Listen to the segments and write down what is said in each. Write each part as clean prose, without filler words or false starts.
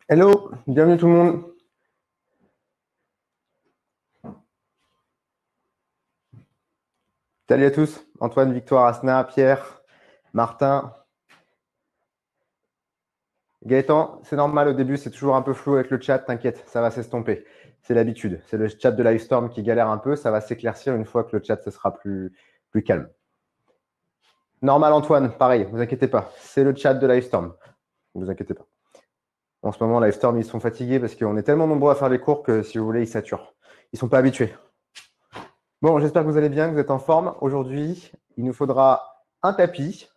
Hello, bienvenue tout le monde. Salut à tous, Antoine, Victoire, Asna, Pierre, Martin, Gaëtan. C'est normal au début, c'est toujours un peu flou avec le chat, t'inquiète, ça va s'estomper. C'est l'habitude, c'est le chat de Livestorm qui galère un peu, ça va s'éclaircir une fois que le chat ce sera plus calme. Normal Antoine, pareil, vous inquiétez pas, c'est le chat de Livestorm, ne vous inquiétez pas. En ce moment, Livestorm, ils sont fatigués parce qu'on est tellement nombreux à faire les cours que si vous voulez, ils saturent. Ils sont pas habitués. Bon, j'espère que vous allez bien, que vous êtes en forme. Aujourd'hui, il nous faudra un tapis.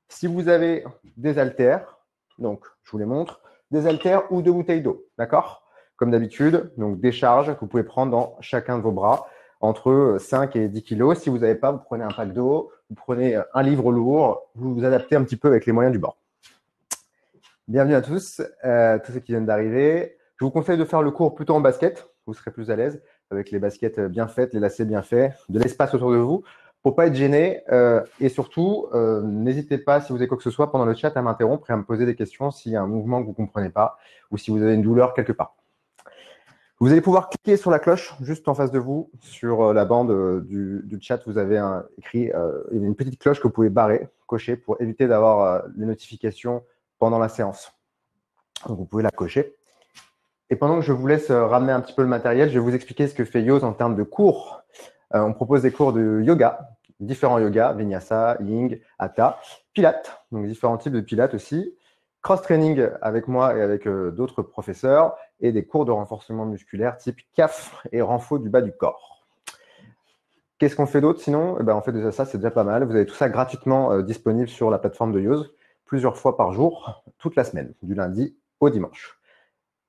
Si vous avez des haltères, donc je vous les montre, des haltères ou deux bouteilles d'eau, d'accord? Comme d'habitude, donc des charges que vous pouvez prendre dans chacun de vos bras, entre 5 et 10 kilos. Si vous n'avez pas, vous prenez un pack d'eau, vous prenez un livre lourd, vous vous adaptez un petit peu avec les moyens du bord. Bienvenue à tous, tous ceux qui viennent d'arriver. Je vous conseille de faire le cours plutôt en basket, vous serez plus à l'aise avec les baskets bien faites, les lacets bien faits, de l'espace autour de vous pour pas être gêné. Et surtout, n'hésitez pas, si vous avez quoi que ce soit, pendant le chat, à m'interrompre et à me poser des questions s'il y a un mouvement que vous ne comprenez pas ou si vous avez une douleur quelque part. Vous allez pouvoir cliquer sur la cloche juste en face de vous, sur la bande du chat. Vous avez écrit une petite cloche que vous pouvez barrer, cocher, pour éviter d'avoir les notifications pendant la séance. Donc, vous pouvez la cocher. Et pendant que je vous laisse ramener un petit peu le matériel, je vais vous expliquer ce que fait Yoz en termes de cours. On propose des cours de yoga, différents yogas, Vinyasa, Ying, Hatha, Pilates, donc différents types de Pilates aussi, cross-training avec moi et avec d'autres professeurs, et des cours de renforcement musculaire type CAF et renfort du bas du corps. Qu'est-ce qu'on fait d'autre sinon? On fait déjà ça, c'est déjà pas mal. Vous avez tout ça gratuitement disponible sur la plateforme de Yoz, plusieurs fois par jour, toute la semaine, du lundi au dimanche.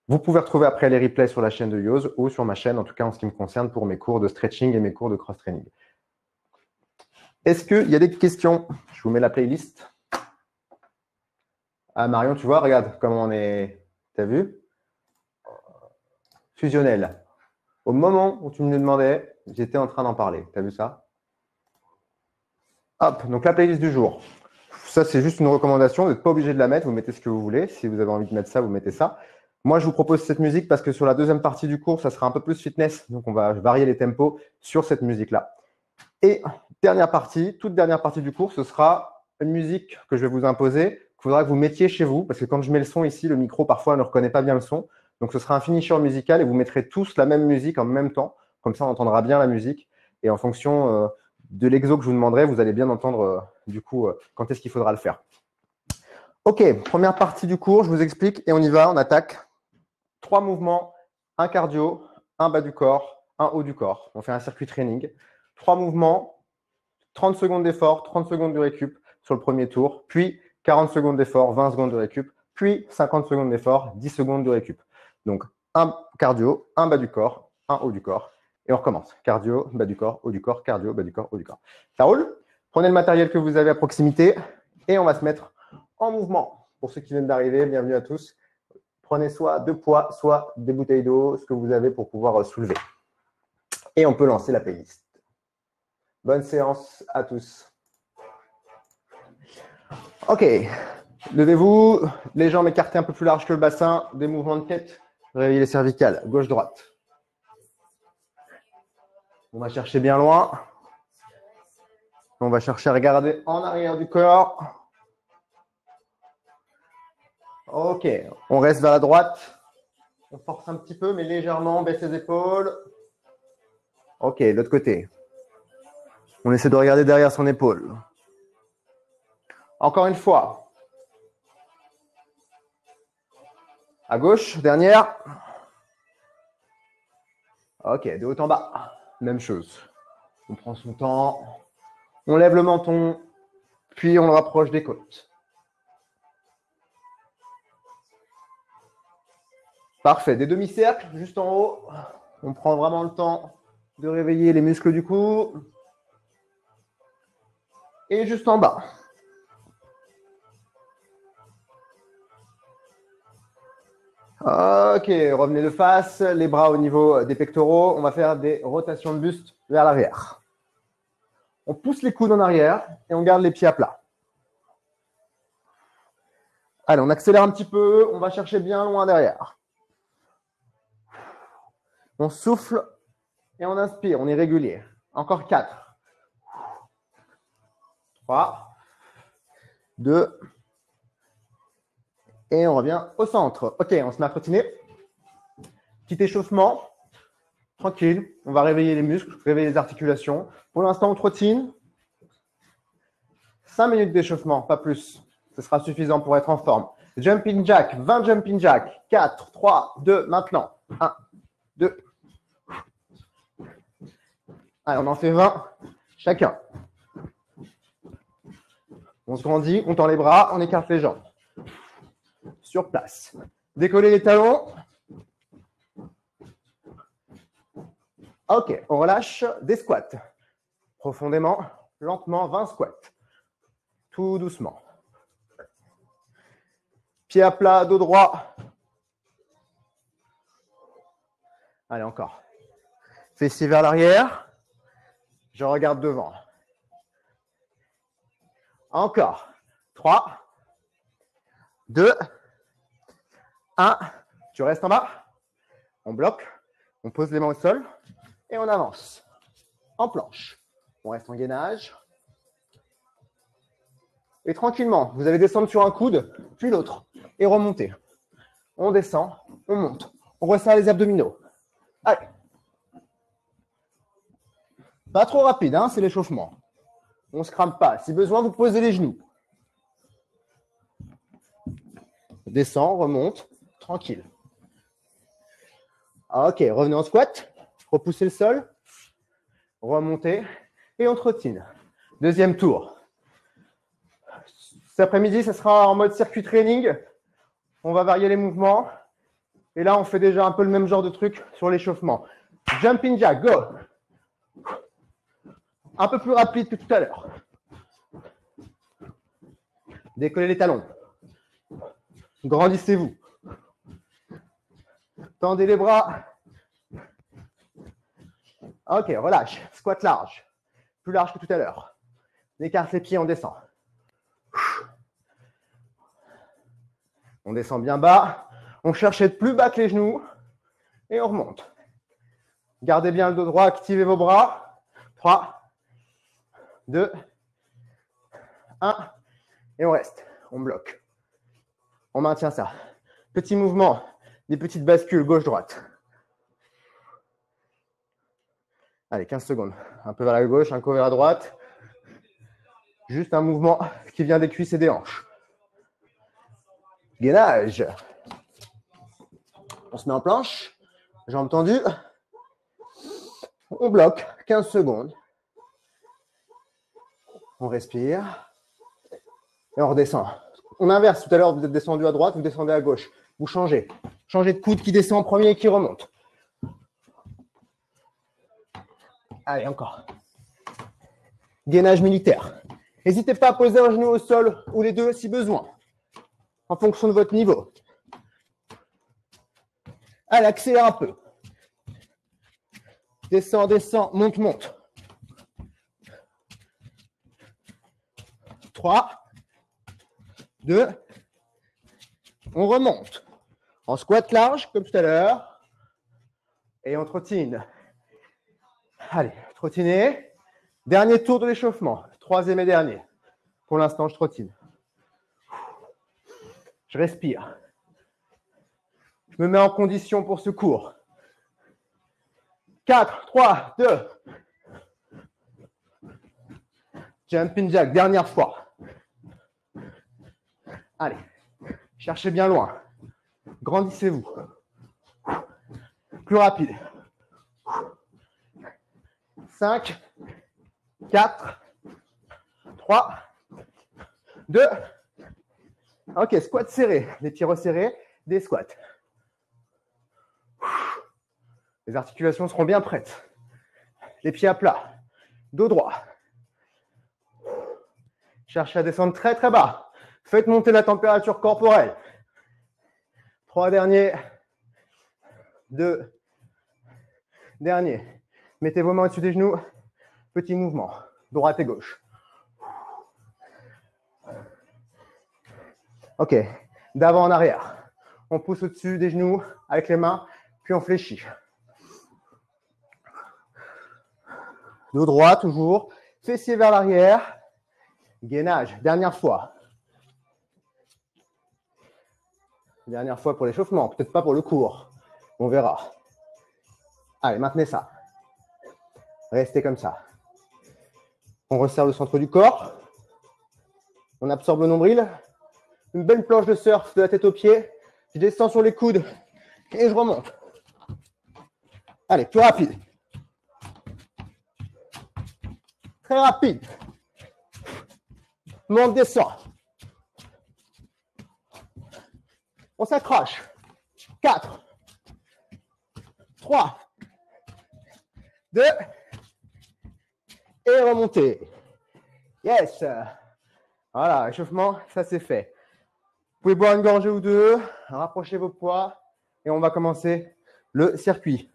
Vous pouvez retrouver après les replays sur la chaîne de Yoz ou sur ma chaîne, en tout cas en ce qui me concerne, pour mes cours de stretching et mes cours de cross-training. Est-ce qu'il y a des questions? Je vous mets la playlist. Ah Marion, tu vois, regarde comment on est. T'as vu? Fusionnel. Au moment où tu me le demandais, j'étais en train d'en parler. T'as vu ça? Hop, donc la playlist du jour. Ça, c'est juste une recommandation. Vous n'êtes pas obligé de la mettre. Vous mettez ce que vous voulez. Si vous avez envie de mettre ça, vous mettez ça. Moi, je vous propose cette musique parce que sur la deuxième partie du cours, ça sera un peu plus fitness. Donc, on va varier les tempos sur cette musique-là. Et dernière partie, toute dernière partie du cours, ce sera une musique que je vais vous imposer. Il faudra que vous mettiez chez vous parce que quand je mets le son ici, le micro parfois ne reconnaît pas bien le son. Donc, ce sera un finisher musical et vous mettrez tous la même musique en même temps. Comme ça, on entendra bien la musique. Et en fonction de l'exo que je vous demanderai, vous allez bien entendre du coup quand est-ce qu'il faudra le faire. Ok, première partie du cours, je vous explique et on y va, on attaque. 3 mouvements, un cardio, un bas du corps, un haut du corps. On fait un circuit training. 3 mouvements, 30 secondes d'effort, 30 secondes de récup sur le premier tour, puis 40 secondes d'effort, 20 secondes de récup, puis 50 secondes d'effort, 10 secondes de récup. Donc, un cardio, un bas du corps, un haut du corps. Et on recommence. Cardio, bas du corps, haut du corps, cardio, bas du corps, haut du corps. Ça roule? Prenez le matériel que vous avez à proximité et on va se mettre en mouvement. Pour ceux qui viennent d'arriver, bienvenue à tous. Prenez soit 2 poids, soit des bouteilles d'eau, ce que vous avez pour pouvoir soulever. Et on peut lancer la playlist. Bonne séance à tous. Ok, levez-vous, les jambes écartées un peu plus larges que le bassin, des mouvements de tête, réveillez les cervicales, gauche-droite. On va chercher bien loin. On va chercher à regarder en arrière du corps. Ok, on reste vers la droite. On force un petit peu, mais légèrement, on baisse les épaules. Ok, de l'autre côté. On essaie de regarder derrière son épaule. Encore une fois. À gauche, dernière. Ok, de haut en bas. Même chose. On prend son temps. On lève le menton, puis on le rapproche des côtes. Parfait. Des demi-cercles, juste en haut. On prend vraiment le temps de réveiller les muscles du cou. Et juste en bas. Ok, revenez de face, les bras au niveau des pectoraux. On va faire des rotations de buste vers l'arrière. On pousse les coudes en arrière et on garde les pieds à plat. Allez, on accélère un petit peu. On va chercher bien loin derrière. On souffle et on inspire. On est régulier. Encore 4. 3. 2. Et on revient au centre. OK, on se met à trottiner. Petit échauffement. Tranquille. On va réveiller les muscles, réveiller les articulations. Pour l'instant, on trottine. 5 minutes d'échauffement, pas plus. Ce sera suffisant pour être en forme. Jumping jack, 20 jumping jack. 4, 3, 2, maintenant. 1, 2. Allez, on en fait 20 chacun. On se grandit, on tend les bras, on écarte les jambes. Sur place. Décoller les talons. OK, on relâche des squats. Profondément, lentement, 20 squats. Tout doucement. Pied à plat, dos droit. Allez, encore. Fessier vers l'arrière. Je regarde devant. Encore. 3, 2, 1. Tu restes en bas. On bloque. On pose les mains au sol. Et on avance. En planche. On reste en gainage. Et tranquillement, vous allez descendre sur un coude, puis l'autre. Et remonter. On descend, on monte. On resserre les abdominaux. Allez. Pas trop rapide, hein, c'est l'échauffement. On ne se crame pas. Si besoin, vous posez les genoux. Descend, remonte, tranquille. OK, revenez en squat. Repoussez le sol. Remontez. Et on trottine. Deuxième tour. Cet après-midi, ce sera en mode circuit training. On va varier les mouvements. Et là, on fait déjà un peu le même genre de truc sur l'échauffement. Jumping jack, go. Un peu plus rapide que tout à l'heure. Décollez les talons. Grandissez-vous. Tendez les bras. OK, relâche. Squat large. Plus large que tout à l'heure. On écarte les pieds, on descend. On descend bien bas. On cherche à être plus bas que les genoux. Et on remonte. Gardez bien le dos droit, activez vos bras. 3, 2, 1. Et on reste. On bloque. On maintient ça. Petit mouvement, des petites bascules gauche-droite. Allez, 15 secondes. Un peu vers la gauche, un peu vers la droite. Juste un mouvement qui vient des cuisses et des hanches. Gainage. On se met en planche. Jambes tendues. On bloque 15 secondes. On respire. Et on redescend. On inverse. Tout à l'heure, vous êtes descendu à droite, vous descendez à gauche. Vous changez. Changez de coude qui descend en premier et qui remonte. Allez, encore. Gainage militaire. N'hésitez pas à poser un genou au sol ou les deux si besoin, en fonction de votre niveau. Allez, accélère un peu. Descend, descend, monte, monte. 3, 2, on remonte. En squat large, comme tout à l'heure. Et on trottine. Allez, trottinez. Dernier tour de l'échauffement. Troisième et dernier. Pour l'instant, je trottine. Je respire. Je me mets en condition pour ce cours. 4, 3, 2. Jumping jack, dernière fois. Allez, cherchez bien loin. Grandissez-vous. Plus rapide. 5, 4, 3, 2. OK, squat serré. Les pieds resserrés, des squats. Les articulations seront bien prêtes. Les pieds à plat. Dos droit. Cherchez à descendre très très bas. Faites monter la température corporelle. 3 derniers. 2 derniers. Mettez vos mains au-dessus des genoux. Petit mouvement. Droite et gauche. OK. d'avant en arrière. On pousse au-dessus des genoux avec les mains, puis on fléchit. Dos droit toujours, fessier vers l'arrière, gainage, dernière fois. Dernière fois pour l'échauffement, peut-être pas pour le cours, on verra. Allez, maintenez ça. Restez comme ça. On resserre le centre du corps. On absorbe le nombril. Une belle planche de surf de la tête aux pieds. Je descends sur les coudes et je remonte. Allez, plus rapide. Très rapide. Monte, descend. On s'accroche. 4, 3, 2, et remontez. Yes. Voilà, échauffement, ça c'est fait. Vous pouvez boire une gorgée ou deux, rapprochez vos poids et on va commencer le circuit.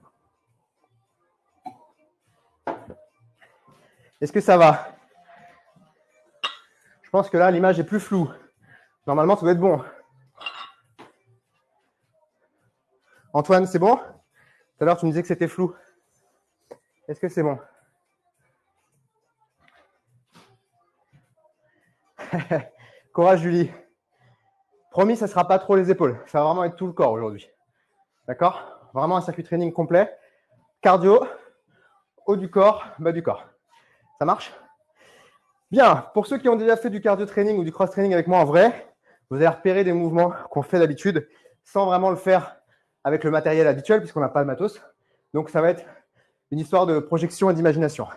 Est-ce que ça va? Je pense que là, l'image est plus floue. Normalement, ça doit être bon. Antoine, c'est bon? Tout à l'heure, tu me disais que c'était flou. Est-ce que c'est bon? Courage, Julie. Promis, ça ne sera pas trop les épaules. Ça va vraiment être tout le corps aujourd'hui. D'accord? Vraiment un circuit training complet. Cardio, haut du corps, bas du corps. Ça marche? Bien. Pour ceux qui ont déjà fait du cardio training ou du cross training avec moi en vrai, vous allez repérer des mouvements qu'on fait d'habitude sans vraiment le faire avec le matériel habituel puisqu'on n'a pas de matos. Donc, ça va être une histoire de projection et d'imagination.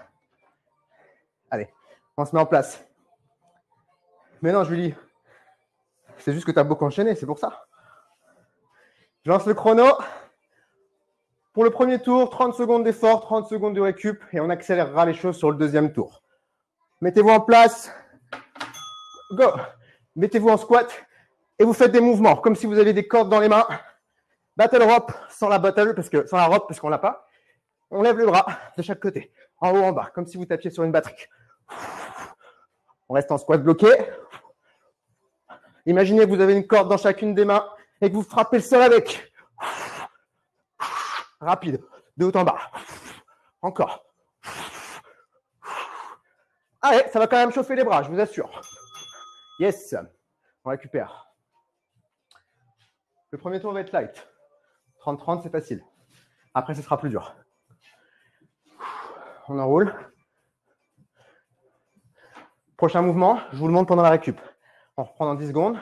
Allez, on se met en place. Mais non, Julie, c'est juste que tu as beaucoup enchaîné, c'est pour ça. Je lance le chrono. Pour le premier tour, 30 secondes d'effort, 30 secondes de récup et on accélérera les choses sur le deuxième tour. Mettez-vous en place. Go. Mettez-vous en squat et vous faites des mouvements comme si vous aviez des cordes dans les mains. Battle rope sans la battle, sans la rope parce qu'on l'a pas. On lève le bras de chaque côté, en haut, en bas, comme si vous tapiez sur une batterie. On reste en squat bloqué. Imaginez que vous avez une corde dans chacune des mains et que vous frappez le sol avec. Rapide, de haut en bas. Encore. Allez, ça va quand même chauffer les bras, je vous assure. Yes, on récupère. Le premier tour va être light. 30-30, c'est facile. Après, ce sera plus dur. On enroule. Prochain mouvement, je vous le montre pendant la récup. On reprend dans 10 secondes.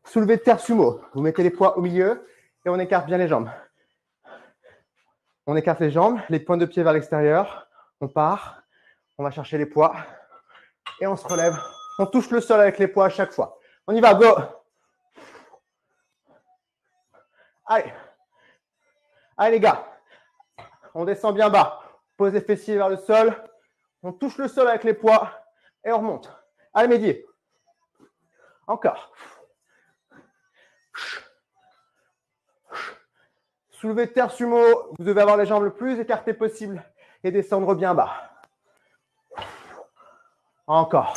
Soulevé de terre sumo. Vous mettez les poids au milieu et on écarte bien les jambes. On écarte les jambes, les pointes de pied vers l'extérieur. On part. On va chercher les poids. Et on se relève. On touche le sol avec les poids à chaque fois. On y va, go! Allez. Allez les gars. On descend bien bas. Pose les fessiers vers le sol. On touche le sol avec les poids et on remonte. Allez, Mehdi. Encore. Soulevé de terre sumo. Vous devez avoir les jambes le plus écartées possible et descendre bien bas. Encore.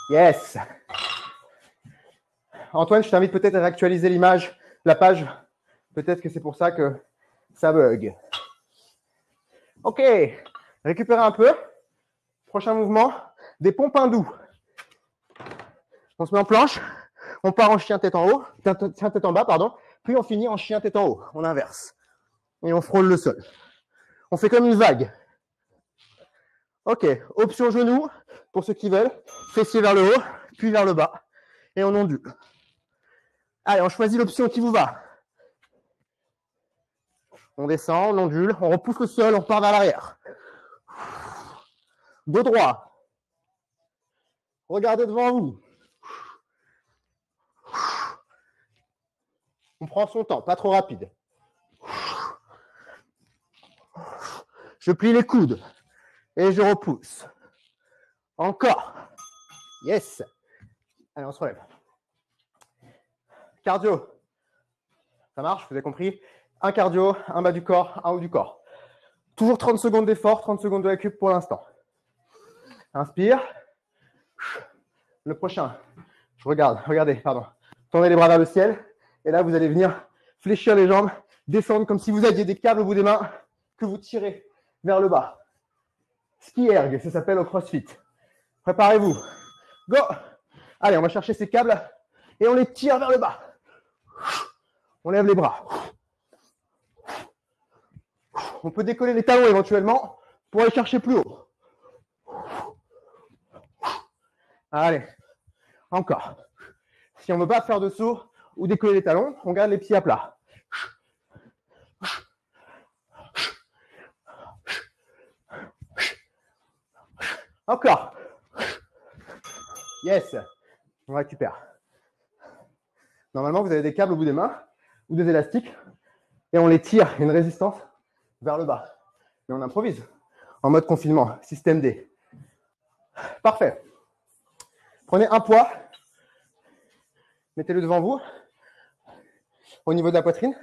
Yes. Antoine, je t'invite peut-être à réactualiser l'image, la page. Peut-être que c'est pour ça que ça bug. Ok. Récupérez un peu. Prochain mouvement, des pompes hindous. On se met en planche. On part en chien tête en haut, tête en bas, pardon. Puis on finit en chien tête en haut. On inverse. Et on frôle le sol. On fait comme une vague. Ok. Option genou, pour ceux qui veulent. Fessier vers le haut, puis vers le bas. Et on ondule. Allez, on choisit l'option qui vous va. On descend, on ondule, on repousse le sol, on part vers l'arrière. Dos droit. Regardez devant vous. On prend son temps, pas trop rapide. Je plie les coudes et je repousse. Encore. Yes. Allez, on se relève. Cardio. Ça marche, vous avez compris? Un cardio, un bas du corps, un haut du corps. Toujours 30 secondes d'effort, 30 secondes de récup pour l'instant. Inspire. Le prochain. Je regarde, regardez, pardon. Tendez les bras vers le ciel. Et là, vous allez venir fléchir les jambes, descendre comme si vous aviez des câbles au bout des mains que vous tirez vers le bas. Ski erg, ça s'appelle au CrossFit. Préparez-vous. Go! Allez, on va chercher ces câbles et on les tire vers le bas. On lève les bras. On peut décoller les talons éventuellement pour aller chercher plus haut. Allez, encore. Si on ne veut pas faire de saut ou décoller les talons, on garde les pieds à plat. Encore. Yes. On récupère. Normalement, vous avez des câbles au bout des mains ou des élastiques et on les tire, une résistance vers le bas. Et on improvise en mode confinement, système D. Parfait. Prenez un poids, mettez-le devant vous, au niveau de la poitrine.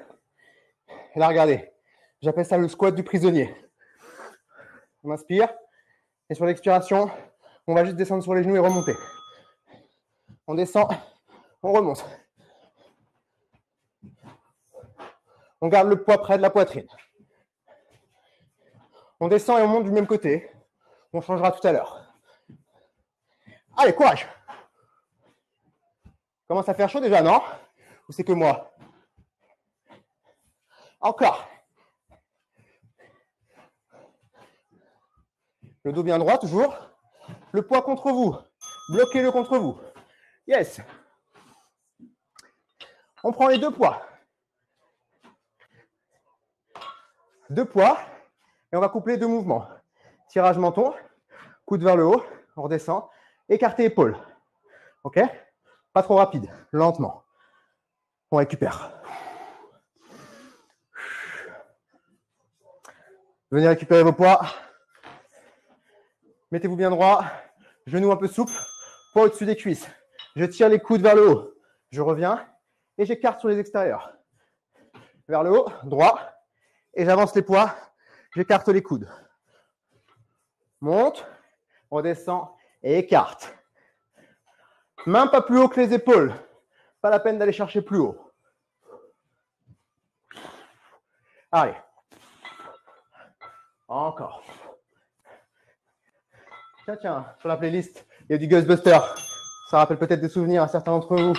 Et là, regardez, j'appelle ça le squat du prisonnier. On inspire, et sur l'expiration, on va juste descendre sur les genoux et remonter. On descend, on remonte. On garde le poids près de la poitrine. On descend et on monte du même côté. On changera tout à l'heure. Allez, courage! Commence à faire chaud déjà, non? Ou c'est que moi? Encore. Le dos bien droit, toujours. Le poids contre vous. Bloquez-le contre vous. Yes. On prend les deux poids. Deux poids. Et on va coupler deux mouvements. Tirage menton. Coude vers le haut. On redescend. Écartez épaules. OK? Pas trop rapide. Lentement. On récupère. Venez récupérer vos poids. Mettez-vous bien droit. Genoux un peu souples. Poids au-dessus des cuisses. Je tire les coudes vers le haut. Je reviens et j'écarte sur les extérieurs. Vers le haut, droit. Et j'avance les poids. J'écarte les coudes. Monte. Redescend et écarte. Main pas plus haut que les épaules. Pas la peine d'aller chercher plus haut. Allez. Encore. Tiens, sur la playlist, il y a du Ghostbuster. Ça rappelle peut-être des souvenirs à certains d'entre vous.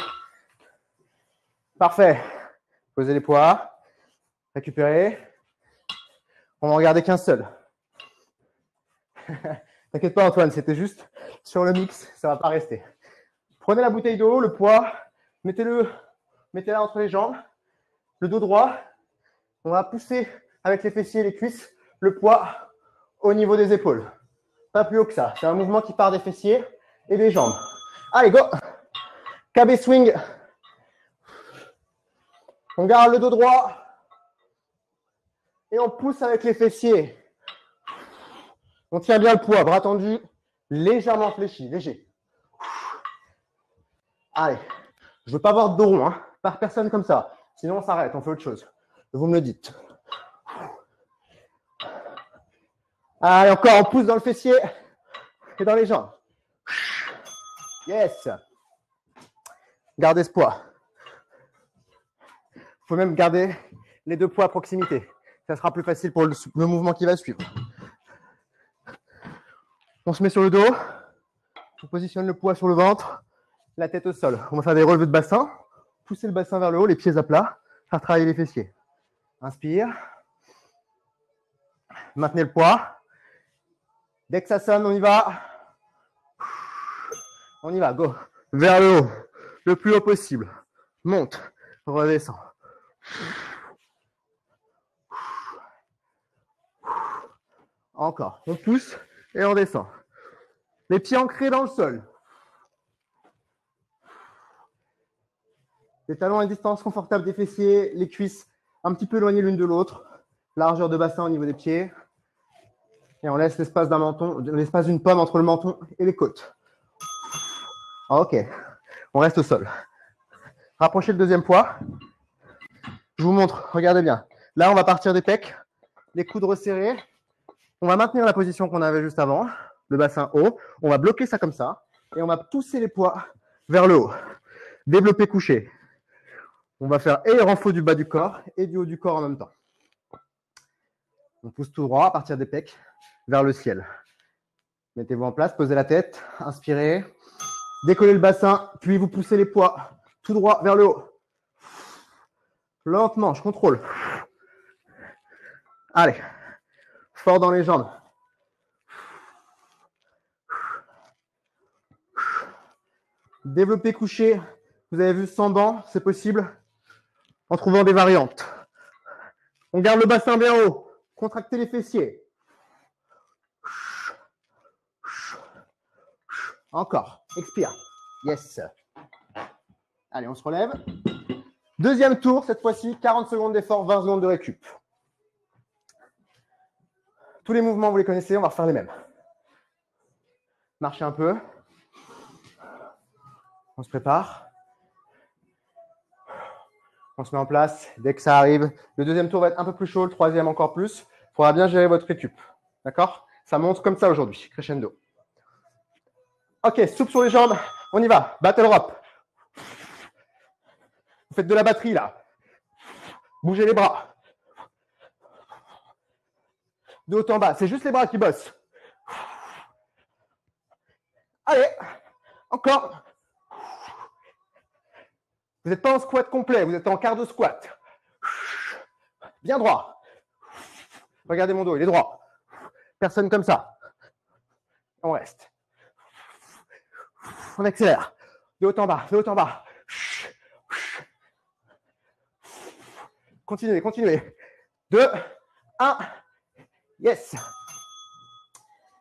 Parfait. Posez les poids. Récupérez. On va en regarder qu'un seul. T'inquiète pas Antoine, c'était juste sur le mix, ça ne va pas rester. Prenez la bouteille d'eau, le poids, mettez-la entre les jambes, le dos droit. On va pousser avec les fessiers et les cuisses le poids au niveau des épaules. Pas plus haut que ça. C'est un mouvement qui part des fessiers et des jambes. Allez, go! KB swing. On garde le dos droit et on pousse avec les fessiers. On tient bien le poids, bras tendus, légèrement fléchi, léger. Allez, je ne veux pas avoir de dos rond, hein. Par personne comme ça. Sinon, on s'arrête, on fait autre chose. Vous me le dites. Allez, encore, on pousse dans le fessier et dans les jambes. Yes. Gardez ce poids. Il faut même garder les deux poids à proximité. Ça sera plus facile pour le mouvement qui va suivre. On se met sur le dos. On positionne le poids sur le ventre, la tête au sol. On va faire des relevés de bassin. Pousser le bassin vers le haut, les pieds à plat. Faire travailler les fessiers. Inspire. Maintenez le poids. Dès que ça sonne, on y va. On y va, go. Vers le haut, le plus haut possible. Monte, redescend. Encore, on pousse et on descend. Les pieds ancrés dans le sol. Les talons à une distance confortable des fessiers, les cuisses un petit peu éloignées l'une de l'autre. Largeur de bassin au niveau des pieds. Et on laisse l'espace d'un menton, l'espace d'une pomme entre le menton et les côtes. Ok, on reste au sol. Rapprochez le deuxième poids. Je vous montre, regardez bien. Là, on va partir des pecs, les coudes resserrés. On va maintenir la position qu'on avait juste avant, le bassin haut. On va bloquer ça comme ça et on va pousser les poids vers le haut. Développer couché. On va faire et les renforts du bas du corps et du haut du corps en même temps. On pousse tout droit à partir des pecs vers le ciel. Mettez-vous en place, posez la tête, inspirez, décollez le bassin, puis vous poussez les poids tout droit vers le haut. Lentement, je contrôle. Allez, fort dans les jambes. Développer couché, vous avez vu sans banc, c'est possible en trouvant des variantes. On garde le bassin bien haut, contractez les fessiers. Encore, expire. Yes. Allez, on se relève. Deuxième tour, cette fois-ci, 40 secondes d'effort, 20 secondes de récup. Tous les mouvements, vous les connaissez, on va refaire les mêmes. Marchez un peu. On se prépare. On se met en place dès que ça arrive. Le deuxième tour va être un peu plus chaud, le troisième encore plus. Il faudra bien gérer votre récup. D'accord? Ça monte comme ça aujourd'hui, crescendo. Ok, souple sur les jambes. On y va. Battle rope. Vous faites de la batterie là. Bougez les bras. De haut en bas. C'est juste les bras qui bossent. Allez, encore. Vous n'êtes pas en squat complet, vous êtes en quart de squat. Bien droit. Regardez mon dos, il est droit. Personne comme ça. On reste. On accélère. De haut en bas, de haut en bas. Continuez, continuez. 2, 1. Yes.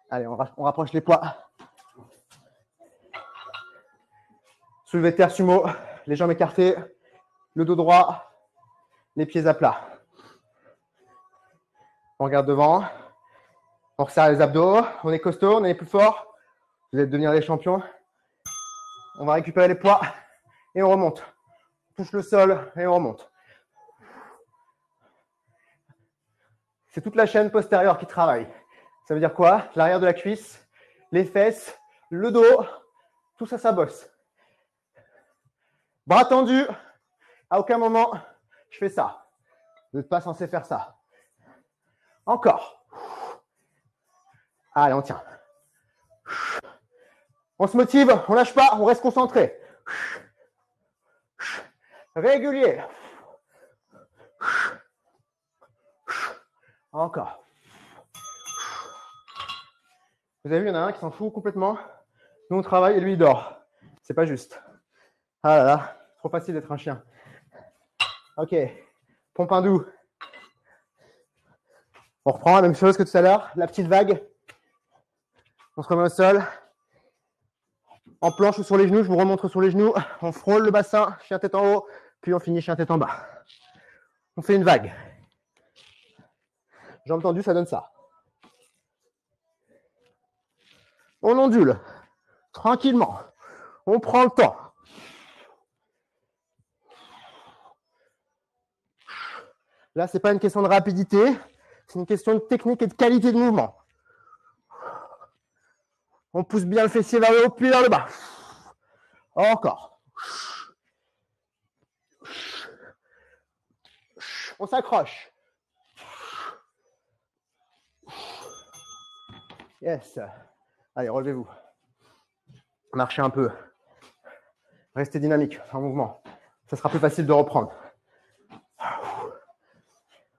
Allez, on rapproche les poids. Soulevé de terre sumo, les jambes écartées, le dos droit, les pieds à plat. On regarde devant, on resserre les abdos, on est costaud, on est plus fort. Vous allez devenir des champions. On va récupérer les poids et on remonte. On touche le sol et on remonte. C'est toute la chaîne postérieure qui travaille. Ça veut dire quoi? L'arrière de la cuisse, les fesses, le dos, tout ça, ça bosse. Bras tendus, à aucun moment, je fais ça. Vous n'êtes pas censé faire ça. Encore. Allez, on tient. On se motive, on lâche pas, on reste concentré. Régulier. Encore. Vous avez vu, il y en a un qui s'en fout complètement. Nous, on travaille et lui, il dort. C'est pas juste. Ah là là, trop facile d'être un chien. Ok, pompe un doux. On reprend la même chose que tout à l'heure, la petite vague. On se remet au sol. En planche ou sur les genoux, je vous remontre sur les genoux. On frôle le bassin, chien tête en haut, puis on finit chien tête en bas. On fait une vague. Jambes tendues, ça donne ça. On ondule, tranquillement. On prend le temps. Là, ce n'est pas une question de rapidité, c'est une question de technique et de qualité de mouvement. On pousse bien le fessier vers le haut, puis vers le bas. Encore. On s'accroche. Yes. Allez, relevez-vous. Marchez un peu. Restez dynamique, en mouvement. Ça sera plus facile de reprendre.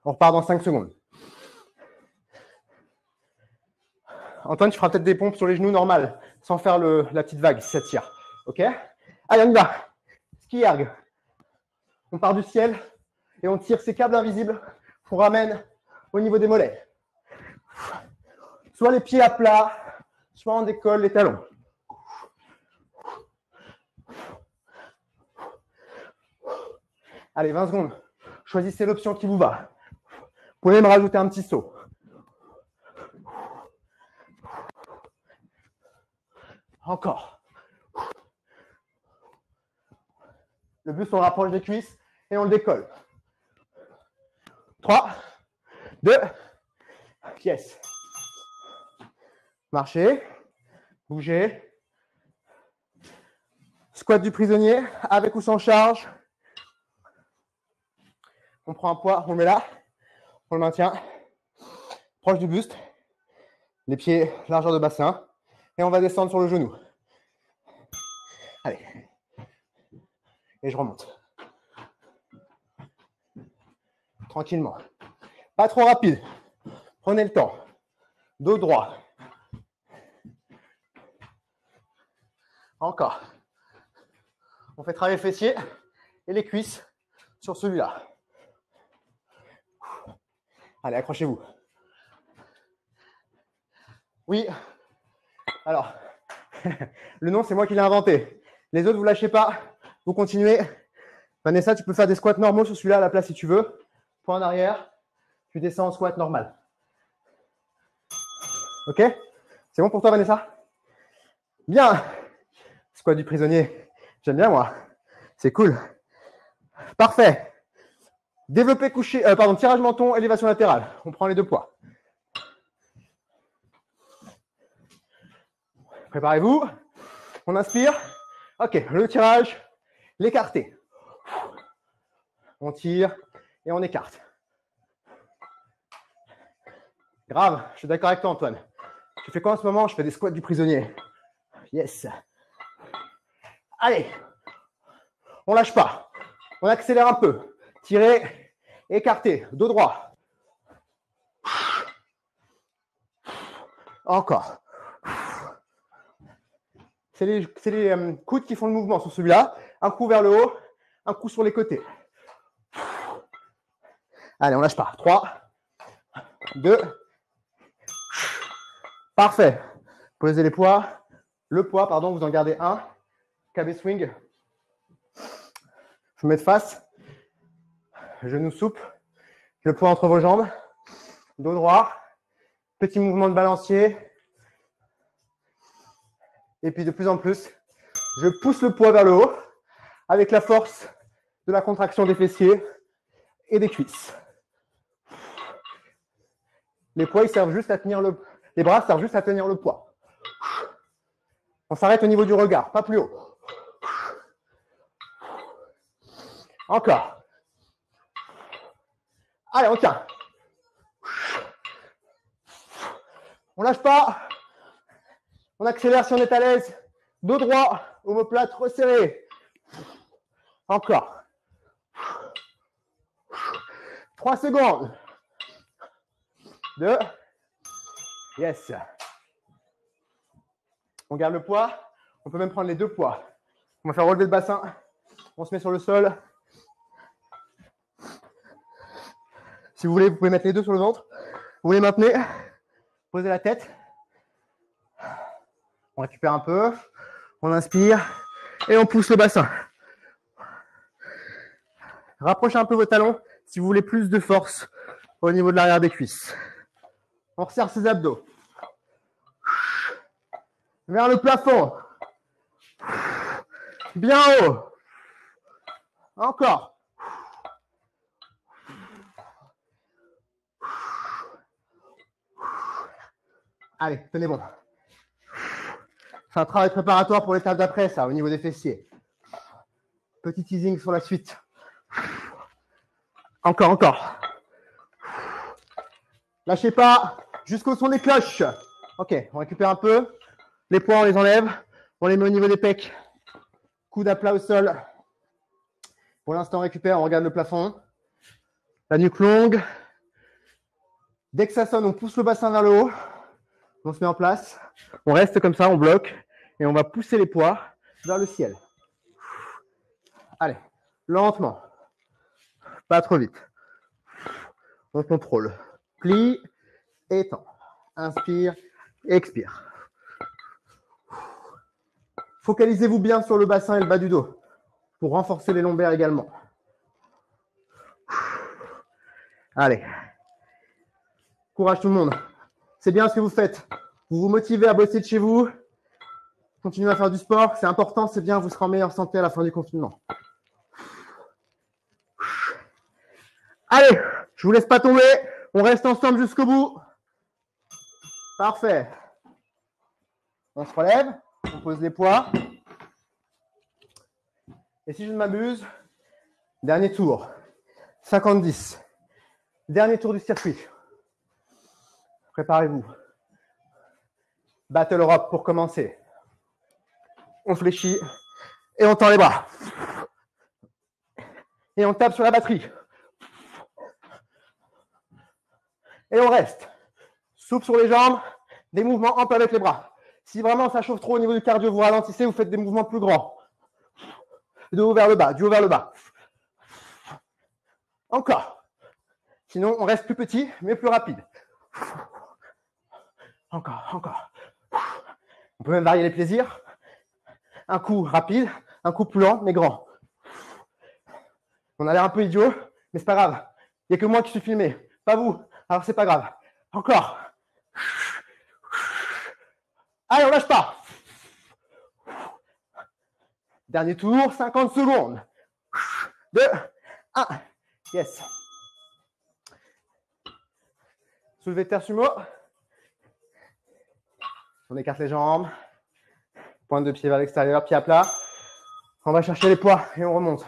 On repart dans 5 secondes. Antoine, tu feras peut-être des pompes sur les genoux normales, sans faire la petite vague si ça tire. Ok? Allez, on y va. Ski erg. On part du ciel et on tire ces câbles invisibles qu'on ramène au niveau des mollets. Soit les pieds à plat, soit on décolle les talons. Allez, 20 secondes. Choisissez l'option qui vous va. Vous pouvez me rajouter un petit saut. Encore. Le buste, on le rapproche des cuisses et on le décolle. 3, 2, yes. Marchez, bougez. Squat du prisonnier, avec ou sans charge. On prend un poids, on le met là, on le maintient, proche du buste, les pieds largeur de bassin, et on va descendre sur le genou. Allez. Et je remonte. Tranquillement. Pas trop rapide. Prenez le temps. Dos droit. Encore. On fait travailler le fessier et les cuisses sur celui-là. Allez, accrochez-vous. Oui. Alors, le nom, c'est moi qui l'ai inventé. Les autres, vous lâchez pas. Vous continuez. Vanessa, tu peux faire des squats normaux sur celui-là à la place si tu veux. Point en arrière. Tu descends en squat normal. Ok? C'est bon pour toi, Vanessa? Bien. Squat du prisonnier. J'aime bien, moi. C'est cool. Parfait. Développé couché, tirage menton, élévation latérale. On prend les deux poids. Préparez-vous. On inspire. Ok, le tirage, l'écarté. On tire et on écarte. Grave, je suis d'accord avec toi, Antoine. Tu fais quoi en ce moment? Je fais des squats du prisonnier. Yes. Allez, on lâche pas. On accélère un peu. Tirez, écartez, dos droit. Encore. C'est les coudes qui font le mouvement sur celui-là. Un coup vers le haut, un coup sur les côtés. Allez, on lâche pas. 3, 2. Parfait. Posez les poids. Le poids, pardon, vous en gardez un. KB swing. Je vous mets de face. Genou souple. Le poids entre vos jambes. Dos droit. Petit mouvement de balancier. Et puis de plus en plus, je pousse le poids vers le haut avec la force de la contraction des fessiers et des cuisses. Les poids, ils servent juste à tenir les bras servent juste à tenir le poids. On s'arrête au niveau du regard, pas plus haut. Encore. Allez, on tient. On lâche pas. On accélère si on est à l'aise. Dos droit, omoplate resserré. Encore. 3 secondes. 2. Yes. On garde le poids. On peut même prendre les deux poids. On va faire relever le bassin. On se met sur le sol. Si vous voulez, vous pouvez mettre les deux sur le ventre. Vous les maintenez. Posez la tête. On récupère un peu. On inspire. Et on pousse le bassin. Rapprochez un peu vos talons si vous voulez plus de force au niveau de l'arrière des cuisses. On resserre ses abdos. Vers le plafond. Bien haut. Encore. Allez, tenez bon. C'est un travail préparatoire pour l'étape d'après, ça, au niveau des fessiers. Petit teasing sur la suite. Encore, encore. Lâchez pas jusqu'au son des cloches. Ok, on récupère un peu. Les poids, on les enlève. On les met au niveau des pecs. Coude à plat au sol. Pour l'instant, on récupère, on regarde le plafond. La nuque longue. Dès que ça sonne, on pousse le bassin vers le haut. On se met en place. On reste comme ça, on bloque. Et on va pousser les poids vers le ciel. Allez, lentement. Pas trop vite. On contrôle. Plie, étend. Inspire, expire. Focalisez-vous bien sur le bassin et le bas du dos pour renforcer les lombaires également. Allez. Courage tout le monde. C'est bien ce que vous faites. Vous vous motivez à bosser de chez vous. Continuez à faire du sport. C'est important, c'est bien. Vous serez en meilleure santé à la fin du confinement. Allez, je vous laisse pas tomber. On reste ensemble jusqu'au bout. Parfait. On se relève. On pose les poids. Et si je ne m'abuse, dernier tour. 50-10. Dernier tour du circuit. Préparez-vous. Battle Rope pour commencer. On fléchit et on tend les bras. Et on tape sur la batterie. Et on reste. Souple sur les jambes, des mouvements un peu avec les bras. Si vraiment ça chauffe trop au niveau du cardio, vous ralentissez, vous faites des mouvements plus grands. De haut vers le bas, du haut vers le bas. Encore. Sinon, on reste plus petit, mais plus rapide. Encore, encore. On peut même varier les plaisirs. Un coup rapide, un coup plus lent, mais grand. On a l'air un peu idiot, mais c'est pas grave. Il n'y a que moi qui suis filmé, pas vous. Alors c'est pas grave. Encore. Allez, on lâche pas. Dernier tour, 50 secondes. 2, 1. Yes. Soulevé de terre sumo. On écarte les jambes. Pointe de pied vers l'extérieur, pied à plat. On va chercher les poids et on remonte.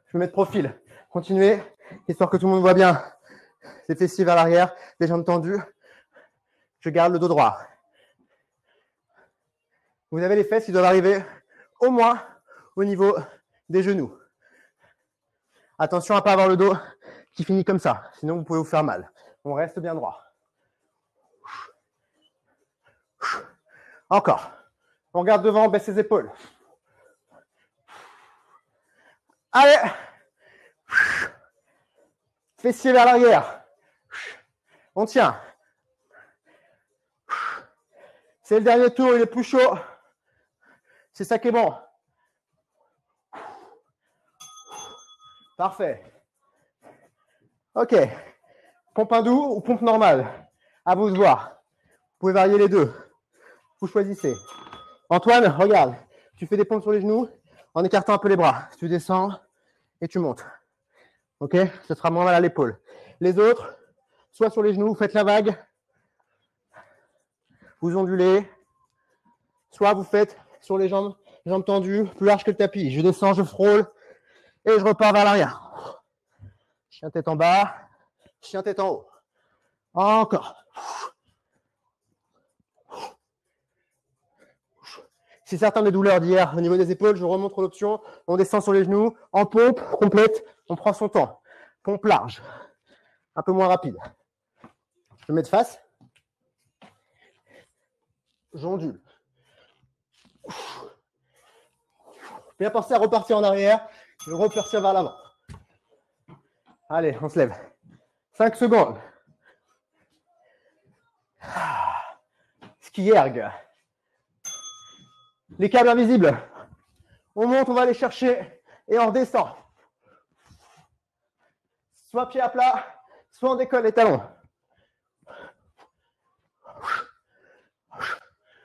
Je me mets de profil. Continuez, histoire que tout le monde voit bien. Les fessiers vers l'arrière, les jambes tendues. Je garde le dos droit. Vous avez les fesses qui doivent arriver au moins au niveau des genoux. Attention à ne pas avoir le dos qui finit comme ça, sinon vous pouvez vous faire mal. On reste bien droit. Encore. On regarde devant, on baisse les épaules. Allez. Fessiers vers l'arrière. On tient. C'est le dernier tour, il est plus chaud. C'est ça qui est bon. Parfait. Ok. Pompe hindoue ou pompe normale? À vous de voir. Vous pouvez varier les deux. Vous choisissez. Antoine, regarde. Tu fais des pompes sur les genoux en écartant un peu les bras. Tu descends et tu montes. Ok? Ce sera moins mal à l'épaule. Les autres, soit sur les genoux, vous faites la vague. Vous ondulez. Soit vous faites sur les jambes tendues, plus large que le tapis. Je descends, je frôle et je repars vers l'arrière. Chien tête en bas, chien tête en haut. Encore. Si certains des douleurs d'hier au niveau des épaules, je remontre l'option. On descend sur les genoux, en pompe complète, on prend son temps. Pompe large, un peu moins rapide. Je me mets de face. J'ondule. Bien penser à repartir en arrière et repartir vers l'avant. Allez, on se lève. 5 secondes. Ski erg. Les câbles invisibles. On monte, on va les chercher et on redescend. Soit pied à plat, soit on décolle les talons.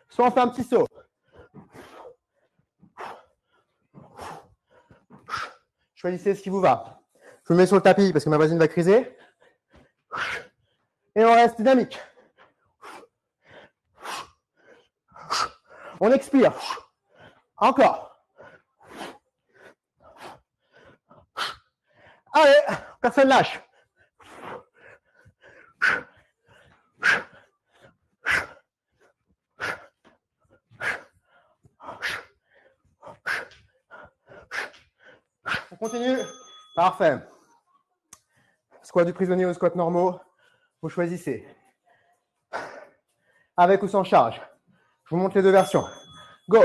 Soit on fait un petit saut. Choisissez ce qui vous va. Je me mets sur le tapis parce que ma voisine va criser. Et on reste dynamique. On expire. Encore. Allez, personne lâche. On continue. Parfait. Squat du prisonnier ou squat normaux, vous choisissez. Avec ou sans charge. Je vous montre les deux versions. Go.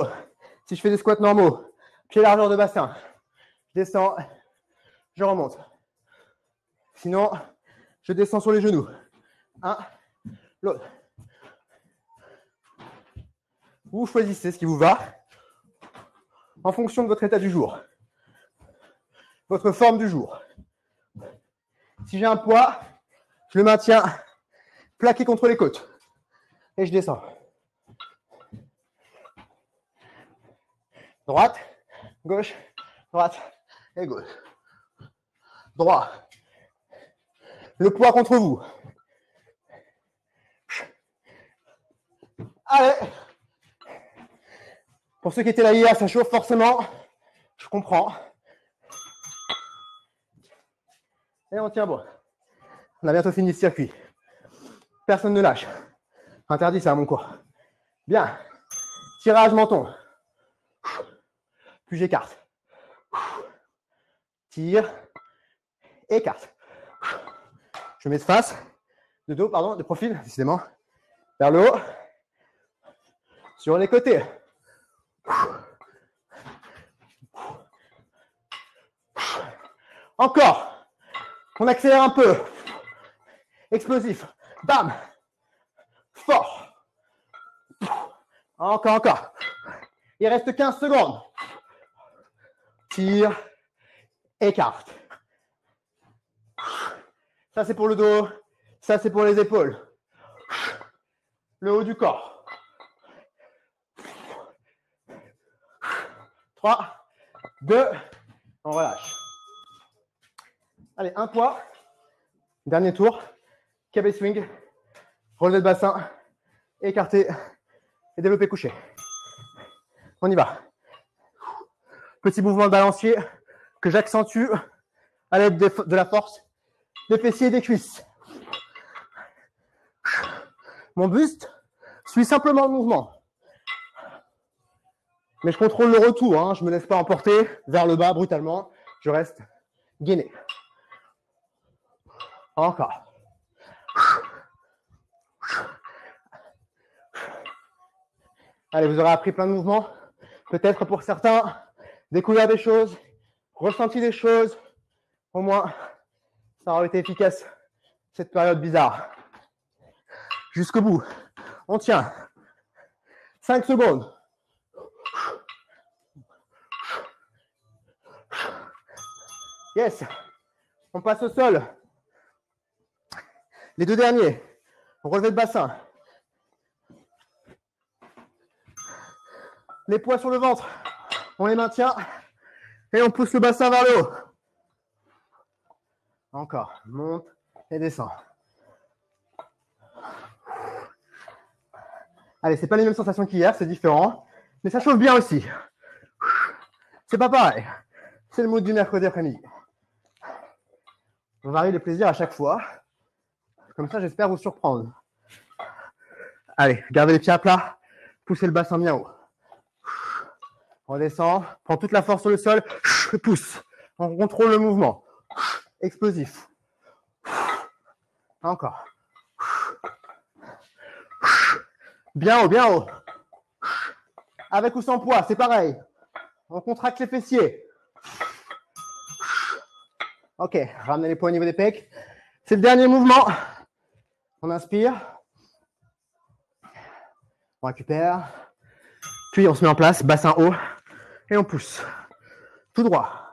Si je fais des squats normaux, pied largeur de bassin, je descends, je remonte. Sinon, je descends sur les genoux. Un, l'autre. Vous choisissez ce qui vous va en fonction de votre état du jour, votre forme du jour. Si j'ai un poids, je le maintiens plaqué contre les côtes et je descends. Droite, gauche, droite et gauche. Droit. Le poids contre vous. Allez. Pour ceux qui étaient là hier, ça chauffe forcément. Je comprends. Et on tient bon. On a bientôt fini ce circuit. Personne ne lâche. Interdit ça à mon cours. Bien. Tirage menton. Puis j'écarte. Tire. Écarte. Je mets de face. De dos, pardon, de profil, décidément. Vers le haut. Sur les côtés. Encore. On accélère un peu. Explosif. Bam. Fort. Encore, encore. Il reste 15 secondes. Tire. Écarte. Ça, c'est pour le dos. Ça, c'est pour les épaules. Le haut du corps. 3, 2, on relâche. Allez, un poids. Dernier tour. KB swing. Relevé de bassin. Écarté. Et développé couché. On y va. Petit mouvement de balancier que j'accentue à l'aide de la force des fessiers et des cuisses. Mon buste suit simplement le mouvement. Mais je contrôle le retour, hein. Je ne me laisse pas emporter vers le bas brutalement. Je reste gainé. Encore. Allez, vous aurez appris plein de mouvements. Peut-être pour certains, découvert des choses, ressenti des choses. Au moins, ça aura été efficace cette période bizarre. Jusqu'au bout. On tient. 5 secondes. Yes. On passe au sol. Les deux derniers. Relevé de bassin. Les poids sur le ventre. On les maintient. Et on pousse le bassin vers le haut. Encore. Monte et descend. Allez, c'est pas les mêmes sensations qu'hier, c'est différent. Mais ça chauffe bien aussi. C'est pas pareil. C'est le mood du mercredi après-midi. On varie le plaisir à chaque fois. Comme ça, j'espère vous surprendre. Allez, gardez les pieds à plat. Poussez le bassin bien haut. Redescend. Prends toute la force sur le sol. Pousse. On contrôle le mouvement. Explosif. Encore. Bien haut, bien haut. Avec ou sans poids, c'est pareil. On contracte les fessiers. Ok, ramenez les poids au niveau des pecs. C'est le dernier mouvement. On inspire. On récupère. Puis on se met en place, bassin haut. Et on pousse. Tout droit.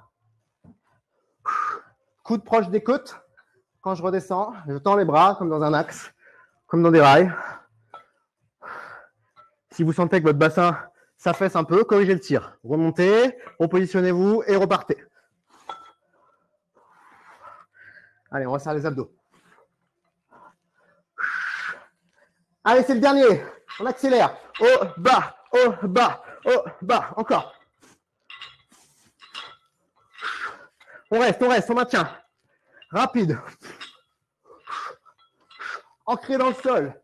Coude proche des côtes. Quand je redescends, je tends les bras comme dans un axe, comme dans des rails. Si vous sentez que votre bassin s'affaisse un peu, corrigez le tir. Remontez, repositionnez-vous et repartez. Allez, on resserre les abdos. Allez, c'est le dernier. On accélère. Haut, bas, haut, bas, haut, bas. Encore. On reste, on maintient. Rapide. Ancré dans le sol.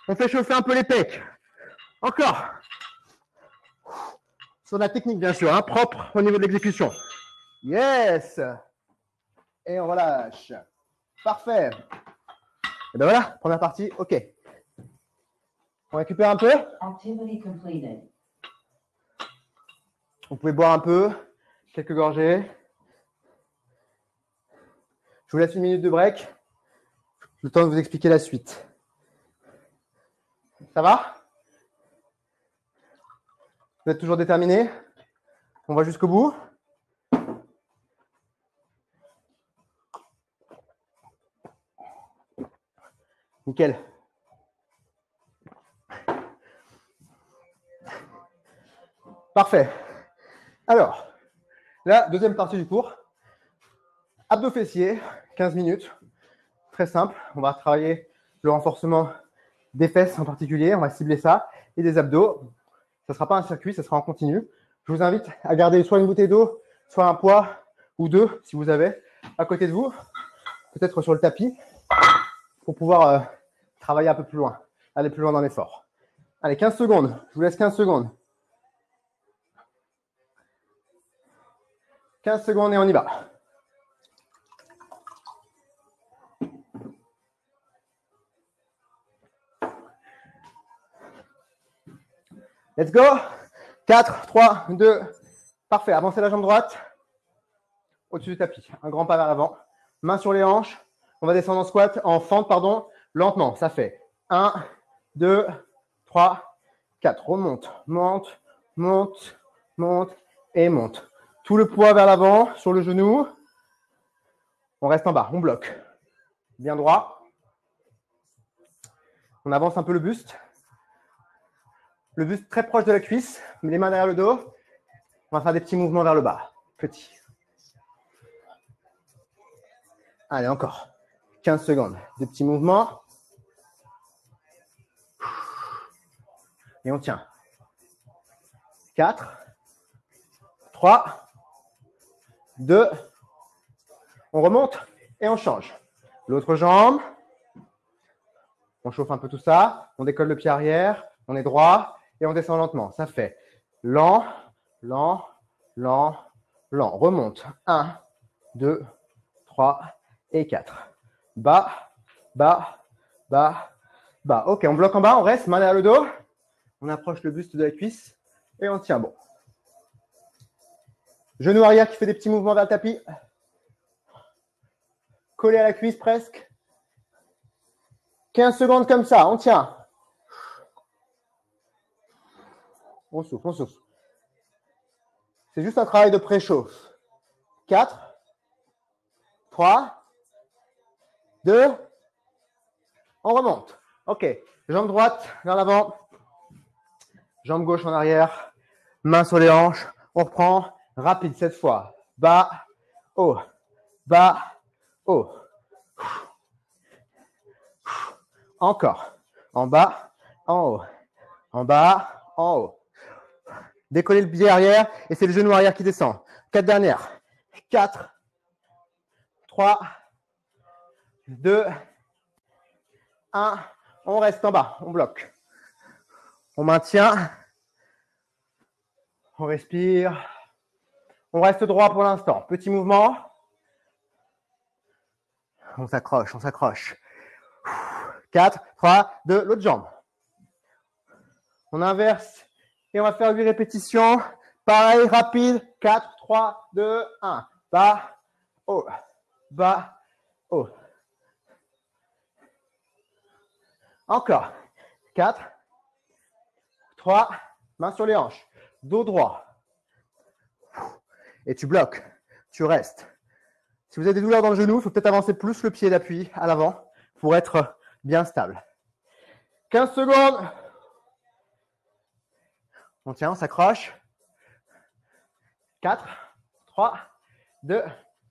On fait chauffer un peu les pecs. Encore. Sur la technique, bien sûr, hein, propre au niveau de l'exécution. Yes. Et on relâche. Parfait. Et ben voilà, première partie, ok. On récupère un peu. Activity completed. Vous pouvez boire un peu, quelques gorgées. Je vous laisse une minute de break. Le temps de vous expliquer la suite. Ça va? Vous êtes toujours déterminés? On va jusqu'au bout? Nickel. Parfait. Alors, la deuxième partie du cours. Abdos fessiers, 15 minutes. Très simple. On va travailler le renforcement des fesses en particulier. On va cibler ça. Et des abdos. Ça ne sera pas un circuit, ça sera en continu. Je vous invite à garder soit une bouteille d'eau, soit un poids ou deux, si vous avez, à côté de vous, peut-être sur le tapis, pour pouvoir travailler un peu plus loin, aller plus loin dans l'effort. Allez, 15 secondes. Je vous laisse 15 secondes. 15 secondes et on y va. Let's go. 4, 3, 2. Parfait. Avancez la jambe droite au-dessus du tapis. Un grand pas vers l'avant. Main sur les hanches. On va descendre en squat, en fente, pardon, lentement. Ça fait 1, 2, 3, 4. Remonte, monte, monte, monte et monte. Tout le poids vers l'avant sur le genou. On reste en bas. On bloque. Bien droit. On avance un peu le buste. Le buste très proche de la cuisse, les mains derrière le dos. On va faire des petits mouvements vers le bas. Petits. Allez, encore. 15 secondes. Des petits mouvements. Et on tient. 4, 3, 2. On remonte et on change. L'autre jambe. On chauffe un peu tout ça. On décolle le pied arrière. On est droit. Et on descend lentement. Ça fait lent, lent, lent, lent. Remonte. 1, 2, 3 et 4. Bas, bas, bas, bas. Ok, on bloque en bas. On reste, main derrière le dos. On approche le buste de la cuisse. Et on tient bon. Genou arrière qui fait des petits mouvements vers le tapis. Collé à la cuisse presque. 15 secondes comme ça. On tient. On souffle, on souffle. C'est juste un travail de préchauffe. 4, 3, 2, on remonte. Ok, jambe droite vers l'avant, jambe gauche en arrière, main sur les hanches. On reprend, rapide cette fois. Bas, haut, bas, haut. Encore, en bas, en haut, en bas, en haut. Décoller le pied arrière et c'est le genou arrière qui descend. 4 dernières. 4, 3, 2, 1. On reste en bas, on bloque. On maintient. On respire. On reste droit pour l'instant. Petit mouvement. On s'accroche, on s'accroche. 4, 3, 2, l'autre jambe. On inverse. Et on va faire 8 répétitions. Pareil, rapide. 4, 3, 2, 1. Bas, haut, bas, haut. Encore. 4, 3, main sur les hanches. Dos droit. Et tu bloques. Tu restes. Si vous avez des douleurs dans le genou, il faut peut-être avancer plus le pied d'appui à l'avant pour être bien stable. 15 secondes. On tient, on s'accroche. 4, 3, 2,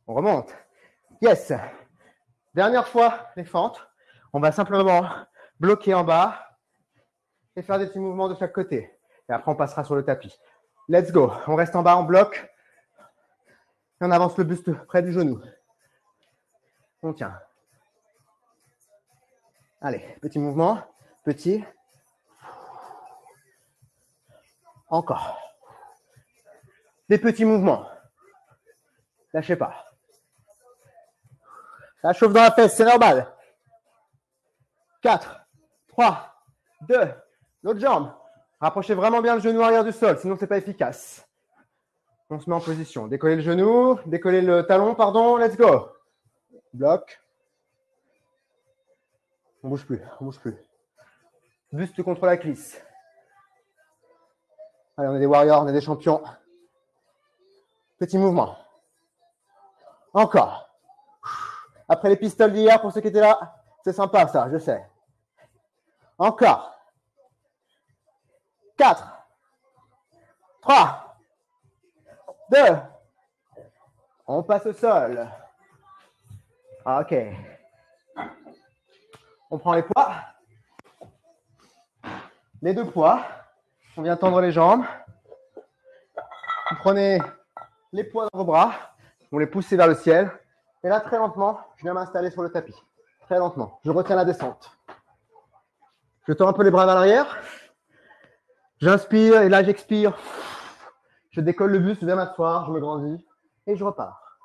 on remonte. Yes. Dernière fois, les fentes. On va simplement bloquer en bas et faire des petits mouvements de chaque côté. Et après, on passera sur le tapis. Let's go. On reste en bas, on bloque. Et on avance le buste près du genou. On tient. Allez, petit mouvement. Petit. Encore. Des petits mouvements. Lâchez pas. Ça chauffe dans la fesse, c'est normal. 4, 3, 2, l'autre jambe. Rapprochez vraiment bien le genou arrière du sol, sinon c'est pas efficace. On se met en position. Décollez le genou, décollez le talon, pardon, let's go. Bloc. On bouge plus, on bouge plus. Buste contre la cuisse. Allez, on est des warriors, on est des champions. Petit mouvement. Encore. Après les pistoles d'hier, pour ceux qui étaient là, c'est sympa ça, je sais. Encore. 4, 3, 2. On passe au sol. Ok. On prend les poids. Les deux poids. On vient tendre les jambes. Vous prenez les poids dans vos bras. On les pousse vers le ciel. Et là, très lentement, je viens m'installer sur le tapis. Très lentement. Je retiens la descente. Je tends un peu les bras vers l'arrière. J'inspire et là, j'expire. Je décolle le buste, je viens m'asseoir, je me grandis et je repars.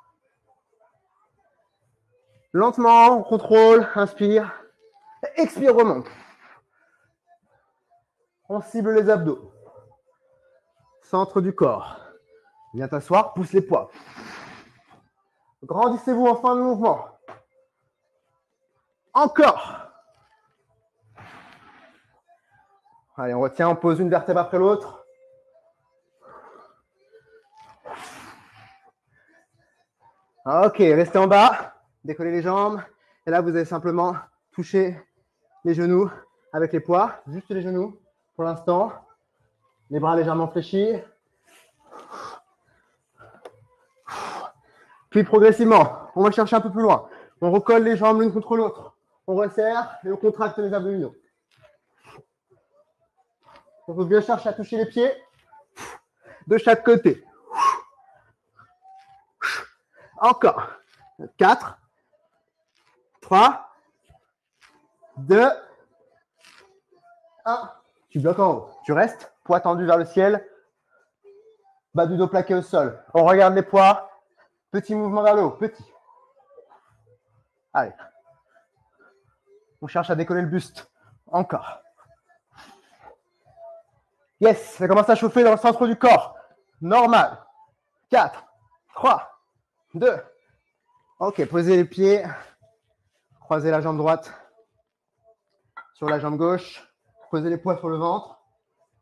Lentement, on contrôle, inspire. Expire, remonte. On cible les abdos. Centre du corps. Viens t'asseoir, pousse les poids. Grandissez-vous en fin de mouvement. Encore. Allez, on retient, on pose une vertèbre après l'autre. Ok, restez en bas, décollez les jambes. Et là, vous allez simplement toucher les genoux avec les poids, juste les genoux pour l'instant. Les bras légèrement fléchis. Puis progressivement, on va chercher un peu plus loin. On recolle les jambes l'une contre l'autre. On resserre et on contracte les abdominaux. On peut bien chercher à toucher les pieds de chaque côté. Encore. 4, 3, 2, 1. Tu bloques en haut. Tu restes, poids tendu vers le ciel. Bas du dos plaqué au sol. On regarde les poids. Petit mouvement vers le haut. Petit. Allez. On cherche à décoller le buste. Encore. Yes, ça commence à chauffer dans le centre du corps. Normal. 4, 3, 2. Ok, posez les pieds. Croisez la jambe droite sur la jambe gauche. Posez les poids sur le ventre.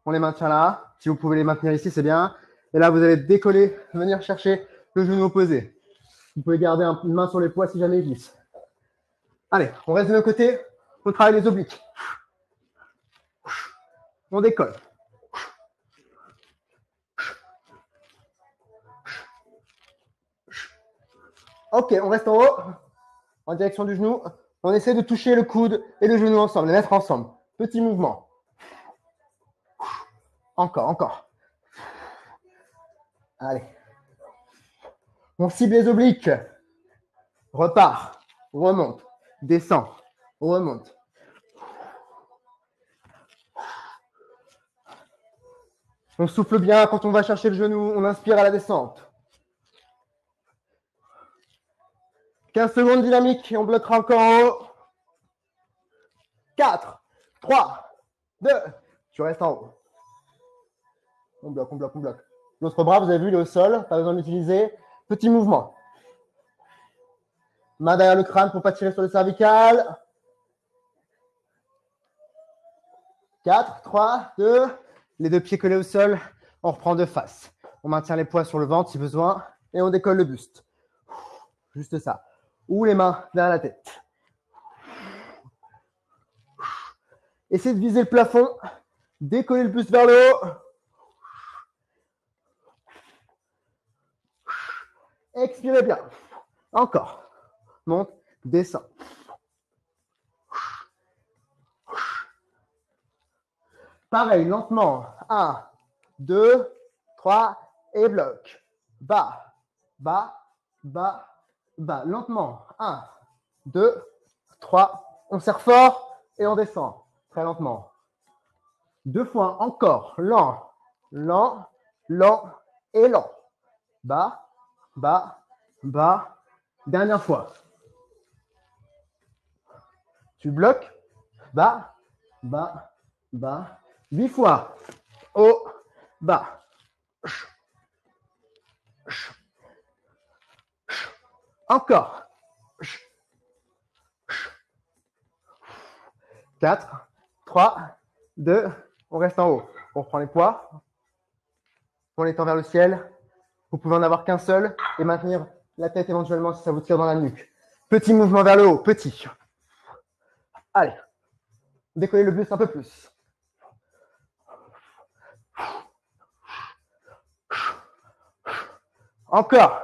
On les maintient là. Si vous pouvez les maintenir ici, c'est bien. Et là, vous allez décoller, venir chercher le genou opposé. Vous pouvez garder une main sur les poids si jamais ils glissent. Allez, on reste de l'autre côté. On travaille les obliques. On décolle. Ok, on reste en haut, en direction du genou. On essaie de toucher le coude et le genou ensemble, les mettre ensemble. Petit mouvement. Encore, encore. Allez. On cible les obliques. Repart, remonte, descend, remonte. On souffle bien quand on va chercher le genou. On inspire à la descente. 15 secondes dynamique et on bloquera encore en haut. 4, 3, 2. Tu restes en haut. On bloque, on bloque, on bloque. L'autre bras, vous avez vu, il est au sol. Pas besoin de l'utiliser. Petit mouvement. Main derrière le crâne pour ne pas tirer sur le cervical. 4, 3, 2. Les deux pieds collés au sol. On reprend de face. On maintient les poids sur le ventre si besoin. Et on décolle le buste. Juste ça. Ou les mains derrière la tête. Essayez de viser le plafond. Décoller le buste vers le haut. Expirez bien. Encore. Monte, descend. Pareil, lentement. 1, 2, 3 et bloc. Bas, bas, bas, bas. Lentement. 1, 2, 3. On serre fort et on descend. Très lentement. 2 fois. Encore. Lent, lent, lent et lent. Bas, bas, bas. Dernière fois. Tu bloques. Bas, bas, bas. 8 fois. Haut, bas. Encore. 4, 3, 2. On reste en haut. On reprend les poids. On les tend vers le ciel. Vous pouvez en avoir qu'un seul et maintenir la tête éventuellement si ça vous tire dans la nuque. Petit mouvement vers le haut. Petit. Allez. Décollez le buste un peu plus. Encore.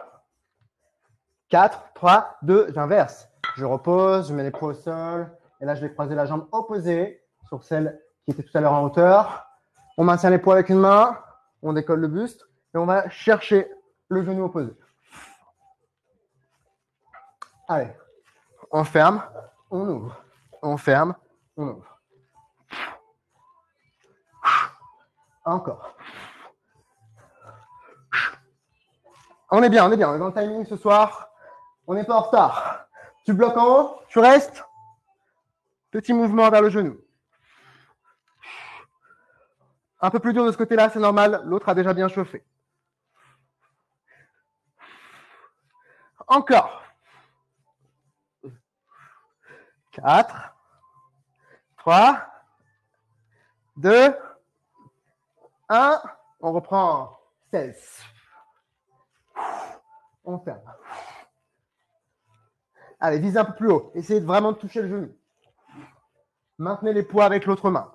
4, 3, 2, j'inverse. Je repose, je mets les poids au sol. Et là, je vais croiser la jambe opposée sur celle qui était tout à l'heure en hauteur. On maintient les poids avec une main. On décolle le buste. Et on va chercher le genou opposé. Allez, on ferme, on ouvre. On ferme, on ouvre. Encore. On est bien, on est dans le timing ce soir. On n'est pas en retard. Tu bloques en haut, tu restes. Petit mouvement vers le genou. Un peu plus dur de ce côté-là, c'est normal. L'autre a déjà bien chauffé. Encore. 4, 3, 2, 1. On reprend 16. On ferme. Allez, visez un peu plus haut. Essayez de vraiment toucher le genou. Maintenez les poids avec l'autre main.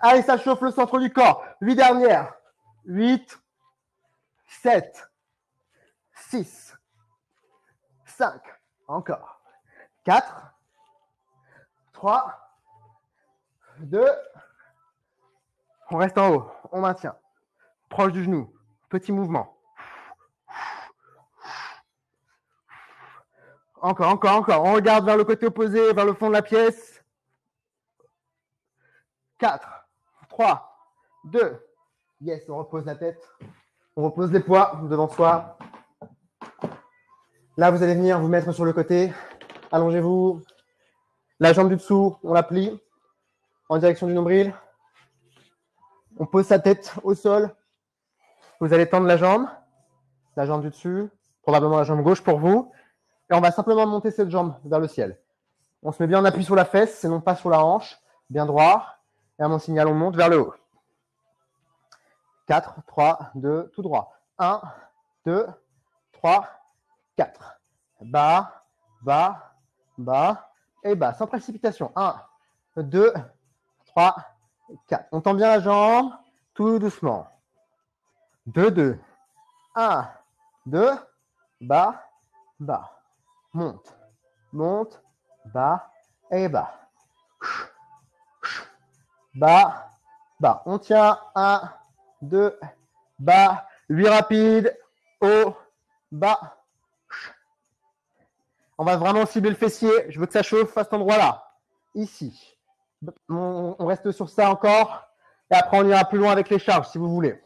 Allez, ça chauffe le centre du corps. 8 dernières. 8, 7, 6, 5. Encore. 4, 3, 2. On reste en haut. On maintient. Proche du genou. Petit mouvement. Encore. On regarde vers le côté opposé, vers le fond de la pièce. 4, 3, 2. Yes, on repose la tête. On repose les poids devant soi. Là, vous allez venir vous mettre sur le côté. Allongez-vous. La jambe du dessous, on la plie en direction du nombril. On pose sa tête au sol. Vous allez tendre la jambe du dessus, probablement la jambe gauche pour vous. Et on va simplement monter cette jambe vers le ciel. On se met bien en appui sur la fesse, et non pas sur la hanche. Bien droit. Et à mon signal, on monte vers le haut. 4, 3, 2, tout droit. 1, 2, 3, 4. Bas, bas, bas et bas. Sans précipitation. 1, 2, 3, 4. On tend bien la jambe, tout doucement. 2, 2. 1, 2, bas, bas. Monte, monte, bas et bas. Bas, bas. On tient. 1, 2, bas. 8 rapides. Haut, bas. On va vraiment cibler le fessier. Je veux que ça chauffe à cet endroit-là. Ici. On reste sur ça encore. Et après, on ira plus loin avec les charges, si vous voulez.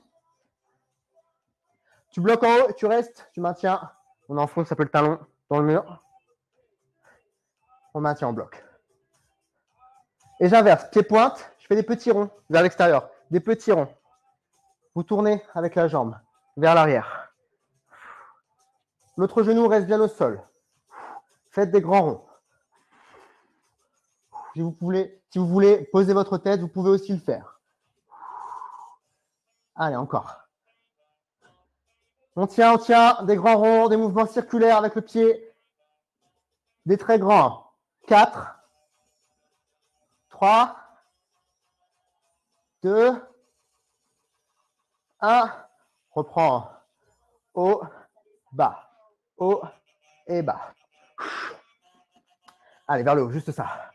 Tu bloques en haut, tu restes, tu maintiens. On enfonce un peu le talon dans le mur. On maintient en bloc. Et j'inverse. Pied pointe, je fais des petits ronds vers l'extérieur. Des petits ronds. Vous tournez avec la jambe vers l'arrière. L'autre genou reste bien au sol. Faites des grands ronds. Si vous voulez poser votre tête, vous pouvez aussi le faire. Allez, encore. On tient, des grands ronds, des mouvements circulaires avec le pied. Des très grands. 4, 3, 2, 1. Reprends. Haut, bas. Haut et bas. Allez, vers le haut, juste ça.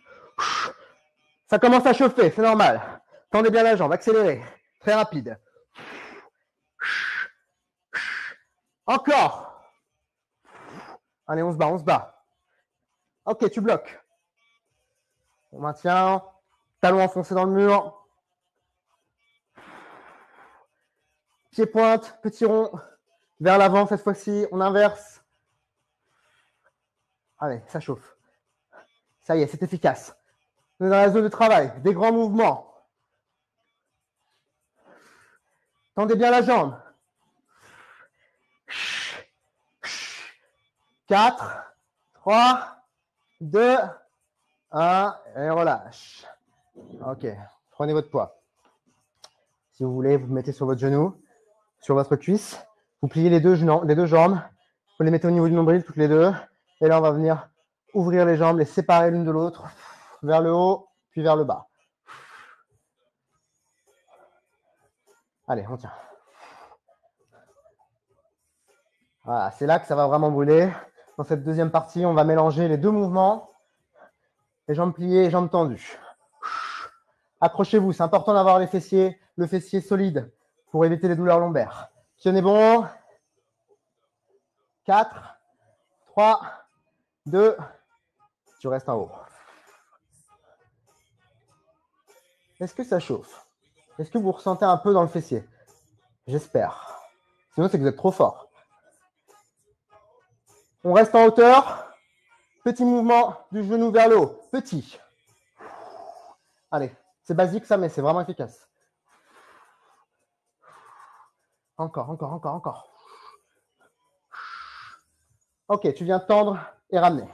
Ça commence à chauffer, c'est normal. Tendez bien la jambe, accélérez. Très rapide. Encore. Allez, on se bat. Ok, tu bloques. On maintient. Talon enfoncé dans le mur. Pied pointe, petit rond. Vers l'avant cette fois-ci, on inverse. Allez, ça chauffe. Ça y est, c'est efficace. On est dans la zone de travail. Des grands mouvements. Tendez bien la jambe. 4, 3, 2, 1, et relâche. Ok, prenez votre poids. Si vous voulez, vous le mettez sur votre genou, sur votre cuisse. Vous pliez les deux jambes. Vous les mettez au niveau du nombril, toutes les deux. Et là, on va venir ouvrir les jambes, les séparer l'une de l'autre, vers le haut, puis vers le bas. Allez, on tient. Voilà, c'est là que ça va vraiment brûler. Dans cette deuxième partie, on va mélanger les deux mouvements. Les jambes pliées et jambes tendues. Accrochez-vous, c'est important d'avoir le fessier solide pour éviter les douleurs lombaires. Tenez bon. 4, 3, 2, tu restes en haut. Est-ce que ça chauffe? Est-ce que vous ressentez un peu dans le fessier? J'espère. Sinon, c'est que vous êtes trop fort. On reste en hauteur. Petit mouvement du genou vers le haut. Petit. Allez, c'est basique ça, mais c'est vraiment efficace. Encore, encore, encore, encore. Ok, tu viens tendre et ramener.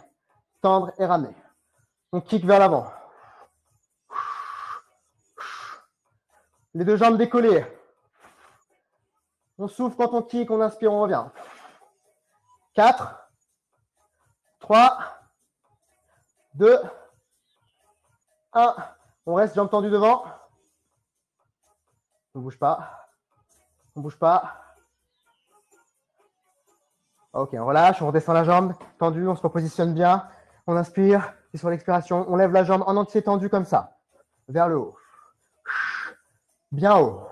Tendre et ramener. On kick vers l'avant. Les deux jambes décollées. On souffle quand on kick, on inspire, on revient. 4, 3, 2, 1. On reste jambes tendues devant. On ne bouge pas. On ne bouge pas. Ok, on relâche, on redescend la jambe tendue, on se repositionne bien. On inspire, et sur l'expiration, on lève la jambe en entier tendue comme ça, vers le haut. Bien haut.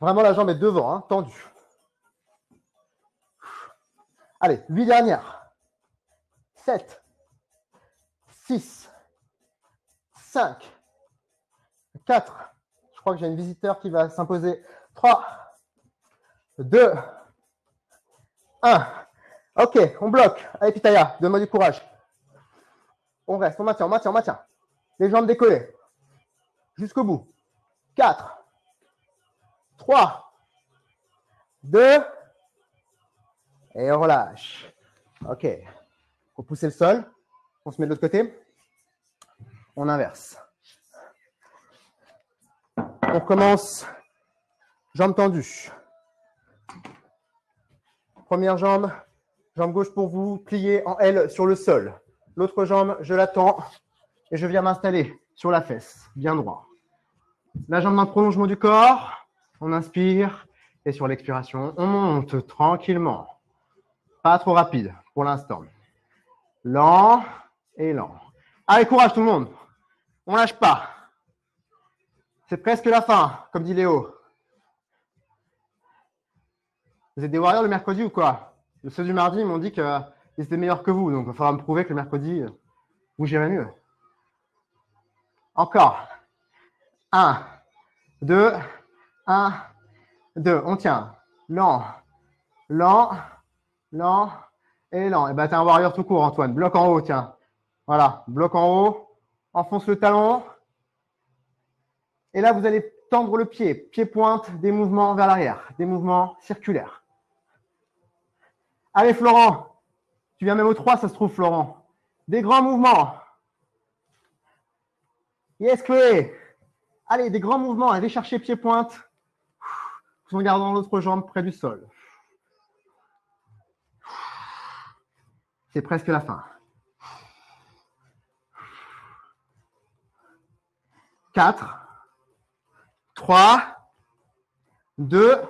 Vraiment, la jambe est devant, hein, tendue. Allez, 8 dernières. 7, 6, 5, 4. Je crois que j'ai une visiteur qui va s'imposer. 3, 2, 1. Ok, on bloque. Allez, Pitaya, donne-moi du courage. On reste, on maintient, on maintient, on maintient. Les jambes décollées. Jusqu'au bout. 4, 3, 2, et on relâche. Ok. On pousse le sol. On se met de l'autre côté. On inverse. On commence. Jambes tendues. Première jambe. Jambe gauche pour vous. Pliée en L sur le sol. L'autre jambe, je la tends. Et je viens m'installer sur la fesse. Bien droit. La jambe dans le prolongement du corps. On inspire. Et sur l'expiration, on monte tranquillement. Pas trop rapide pour l'instant. Lent et lent. Allez, courage tout le monde. On lâche pas. C'est presque la fin, comme dit Léo. Vous êtes des warriors le mercredi ou quoi? Ceux du mardi m'ont dit qu'ils étaient meilleurs que vous. Donc, il va falloir me prouver que le mercredi, vous gérez mieux. Encore. 1, 2, 1, 2. On tient. Lent, lent, lent et lent. Et ben, t'es un warrior tout court, Antoine. Bloc en haut, tiens. Voilà, bloc en haut. Enfonce le talon. Et là, vous allez tendre le pied. Pied-pointe, des mouvements vers l'arrière. Des mouvements circulaires. Allez, Florent. Tu viens même au 3, ça se trouve, Florent. Des grands mouvements. Yes, Chloé. Allez, des grands mouvements. Allez chercher pied-pointe. Tout en gardant l'autre jambe près du sol. C'est presque la fin. 4, 3, 2,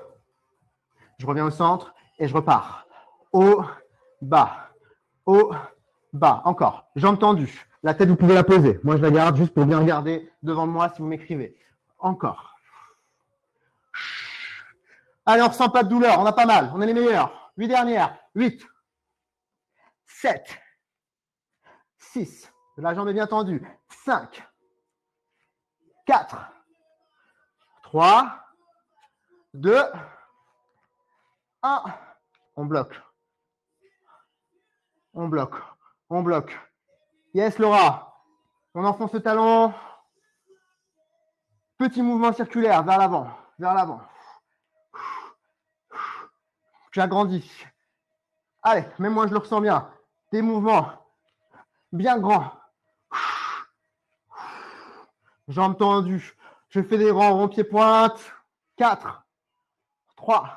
je reviens au centre et je repars. Haut, bas, encore. Jambes tendues. La tête, vous pouvez la poser. Moi, je la garde juste pour bien regarder devant moi si vous m'écrivez. Encore. Allez, on ne ressent pas de douleur. On a pas mal. On est les meilleurs. 8 dernières. 8, 7, 6. La jambe est bien tendue. 5, 4, 3, 2, 1. On bloque. On bloque. On bloque. Yes, Laura. On enfonce le talon. Petit mouvement circulaire vers l'avant. Vers l'avant. J'agrandis. Allez, même moi, je le ressens bien. Des mouvements bien grands. Jambes tendues. Je fais des rangs ronds pieds-pointe. 4, 3,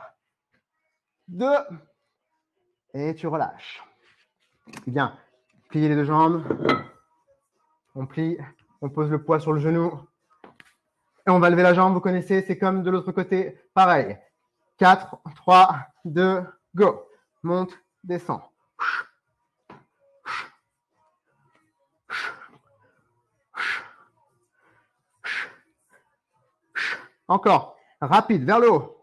2. Et tu relâches. Bien. Pliez les deux jambes. On plie. On pose le poids sur le genou. Et on va lever la jambe. Vous connaissez, c'est comme de l'autre côté. Pareil. 4, 3, 2, go. Monte, descend. Encore. Rapide, vers le haut.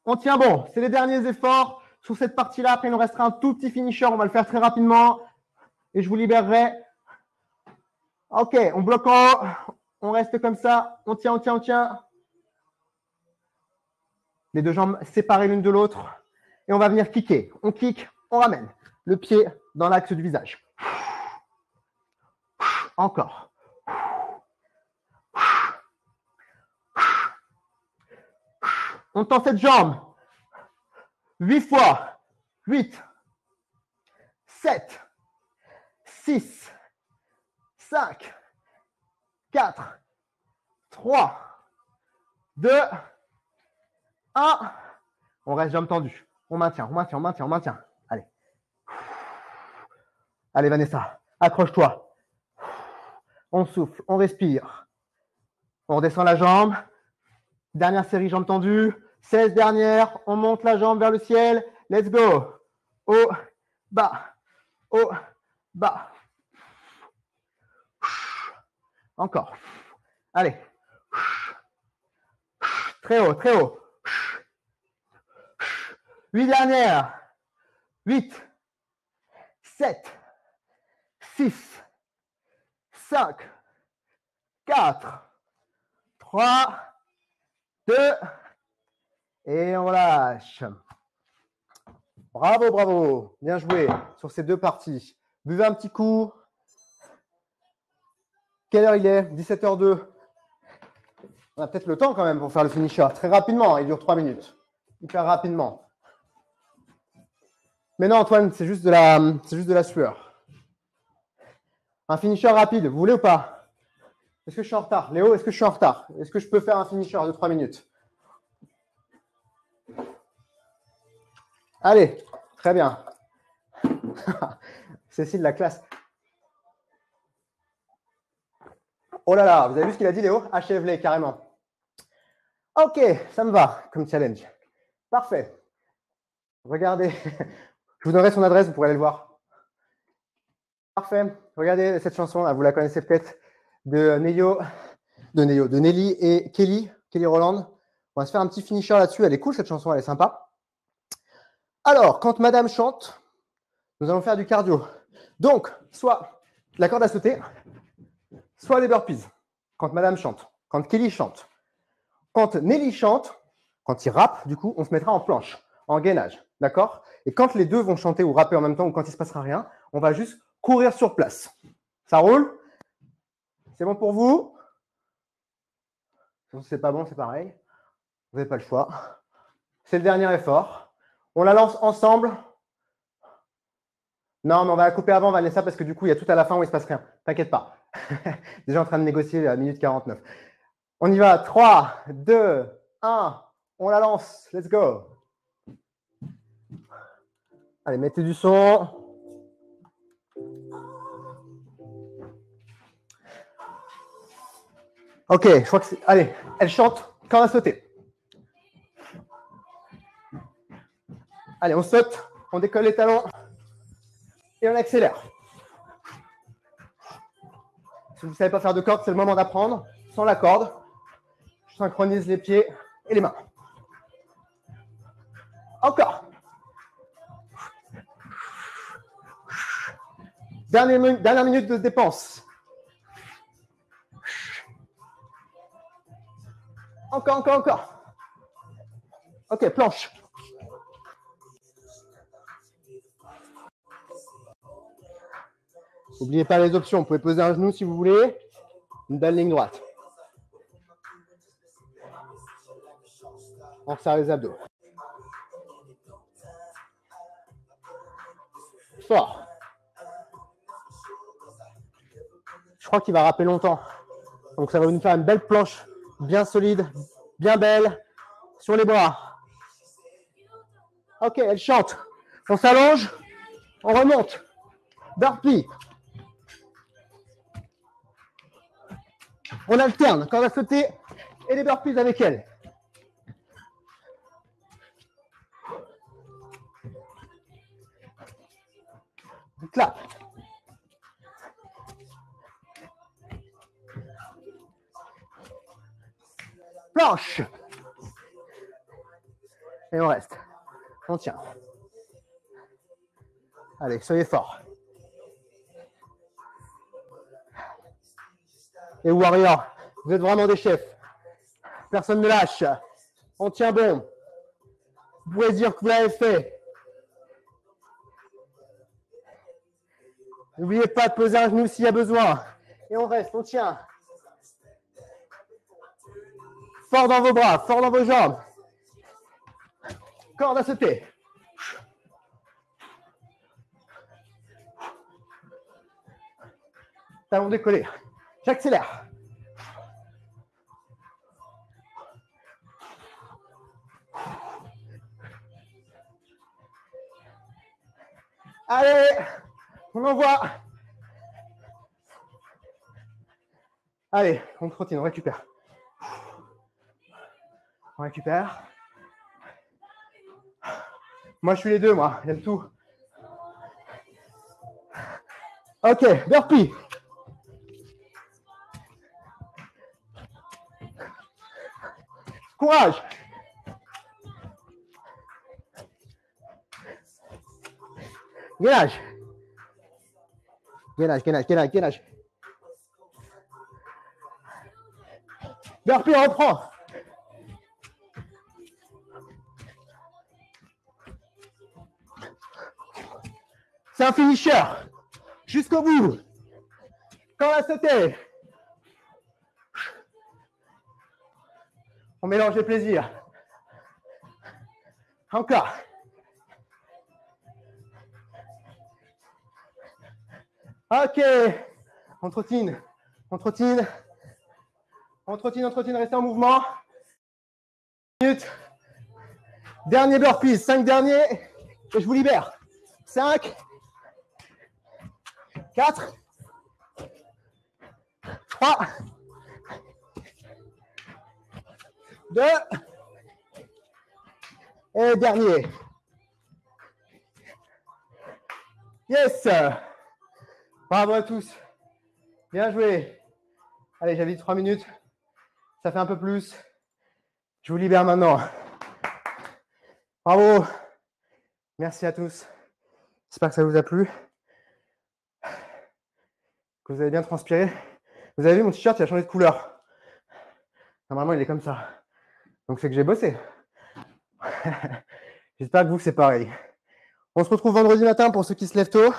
On tient bon. C'est les derniers efforts. sur cette partie-là. Après, il nous restera un tout petit finisher. On va le faire très rapidement et je vous libérerai. Ok, on bloque en haut. On reste comme ça. On tient, on tient, on tient. Les deux jambes séparées l'une de l'autre. Et on va venir kicker. On kick, on ramène le pied dans l'axe du visage. Encore. On tend cette jambe. 8 fois. 8, 7, 6, 5, 4, 3, 2, 1. On reste jambes tendues. On maintient, on maintient, on maintient, on maintient. Allez. Allez, Vanessa, accroche-toi. On souffle, on respire. On redescend la jambe. Dernière série, jambes tendues. 16 dernières. On monte la jambe vers le ciel. Let's go. Haut, bas, haut, bas. Encore. Allez. Très haut, très haut. 8 dernières. 8, 7, 6, 5, 4, 3, 2, et on relâche. Bravo, bravo. Bien joué sur ces deux parties. Buvez un petit coup. Quelle heure il est? 17h02. On a peut-être le temps quand même pour faire le finisher. Très rapidement, il dure 3 minutes. Hyper rapidement. Mais non, Antoine, c'est juste de la sueur. Un finisher rapide, vous voulez ou pas? Est-ce que je suis en retard? Léo, est-ce que je suis en retard? Est-ce que je peux faire un finisher de 3 minutes? Allez, très bien. Cécile, la classe. Oh là là, vous avez vu ce qu'il a dit, Léo? Achève-les, carrément. Ok, ça me va comme challenge. Parfait. Regardez. Je vous donnerai son adresse, vous pourrez aller le voir. Parfait. Regardez cette chanson, là, vous la connaissez peut-être, de Nelly et Kelly Rowland. On va se faire un petit finisher là-dessus. Elle est cool, cette chanson, elle est sympa. Alors, quand madame chante, nous allons faire du cardio. Donc, soit la corde à sauter, soit les burpees. Quand madame chante, quand Kelly chante. Quand Nelly chante, quand il rappe, du coup, on se mettra en planche, en gainage. D'accord? Et quand les deux vont chanter ou rapper en même temps ou quand il ne se passera rien, on va juste courir sur place. Ça roule? C'est bon pour vous? Si c'est pas bon, c'est pareil. Vous n'avez pas le choix. C'est le dernier effort. On la lance ensemble. Non, mais on va la couper avant, Vanessa, parce que du coup, il y a tout à la fin où il ne se passe rien. T'inquiète pas. Déjà en train de négocier à minute 49. On y va. 3, 2, 1. On la lance. Let's go. Allez, mettez du son. Ok, je crois que c'est... Allez, elle chante quand on va sauter. Allez, on saute, on décolle les talons et on accélère. Si vous ne savez pas faire de corde, c'est le moment d'apprendre. Sans la corde, je synchronise les pieds et les mains. Encore. Dernière minute de dépense. Encore. Ok, planche. N'oubliez pas les options. Vous pouvez poser un genou si vous voulez. Une belle ligne droite. On resserre les abdos. Fort. Je crois qu'il va rapper longtemps. Donc ça va nous faire une belle planche bien solide, bien belle, sur les bras. Ok, elle chante. On s'allonge, on remonte. Burpee. On alterne quand on va sauter et les burpees avec elle. Clap. Planche. Et on reste. On tient. Allez, soyez forts. Et Warrior, vous êtes vraiment des chefs. Personne ne lâche. On tient bon. Vous pouvez dire que vous l'avez fait. N'oubliez pas de poser un genou s'il y a besoin. Et on reste, on tient. Fort dans vos bras, fort dans vos jambes. Corde à sauter. Talon décollé. J'accélère. Allez, on envoie. Allez, on continue, on récupère. On récupère. Moi, je suis les deux, moi. J'aime tout. Ok, burpee. Courage. Gainage. Gainage, gainage, gainage, gainage. Burpee, on reprend. C'est un finisher. Jusqu'au bout. Quand on a sauté. On mélange les plaisirs. Encore. Ok. On trottine. On trottine. On trottine, on trottine. Restez en mouvement. Minute. Dernier burpees. 5 derniers. Et je vous libère. 5. 4. 3. 2. Et dernier. Yes. Bravo à tous. Bien joué. Allez, j'avais dit 3 minutes. Ça fait un peu plus. Je vous libère maintenant. Bravo. Merci à tous. J'espère que ça vous a plu. Que vous avez bien transpiré. Vous avez vu, mon t-shirt, il a changé de couleur. Normalement, il est comme ça. Donc, c'est que j'ai bossé. J'espère que vous, c'est pareil. On se retrouve vendredi matin pour ceux qui se lèvent tôt.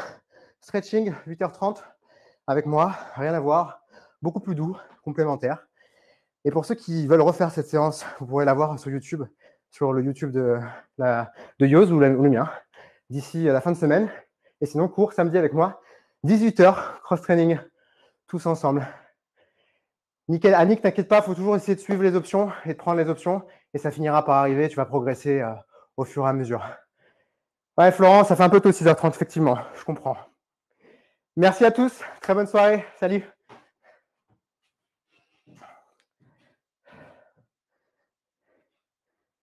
Stretching, 8h30 avec moi. Rien à voir. Beaucoup plus doux, complémentaire. Et pour ceux qui veulent refaire cette séance, vous pourrez la voir sur YouTube, sur le YouTube de Yoz ou le mien, d'ici la fin de semaine. Et sinon, cours samedi avec moi, 18h, cross-training, tous ensemble. Nickel. Annick, t'inquiète pas, il faut toujours essayer de suivre les options et de prendre les options. Et ça finira par arriver, tu vas progresser au fur et à mesure. Ouais, Florent, ça fait un peu tôt 6h30, effectivement, je comprends. Merci à tous, très bonne soirée, salut.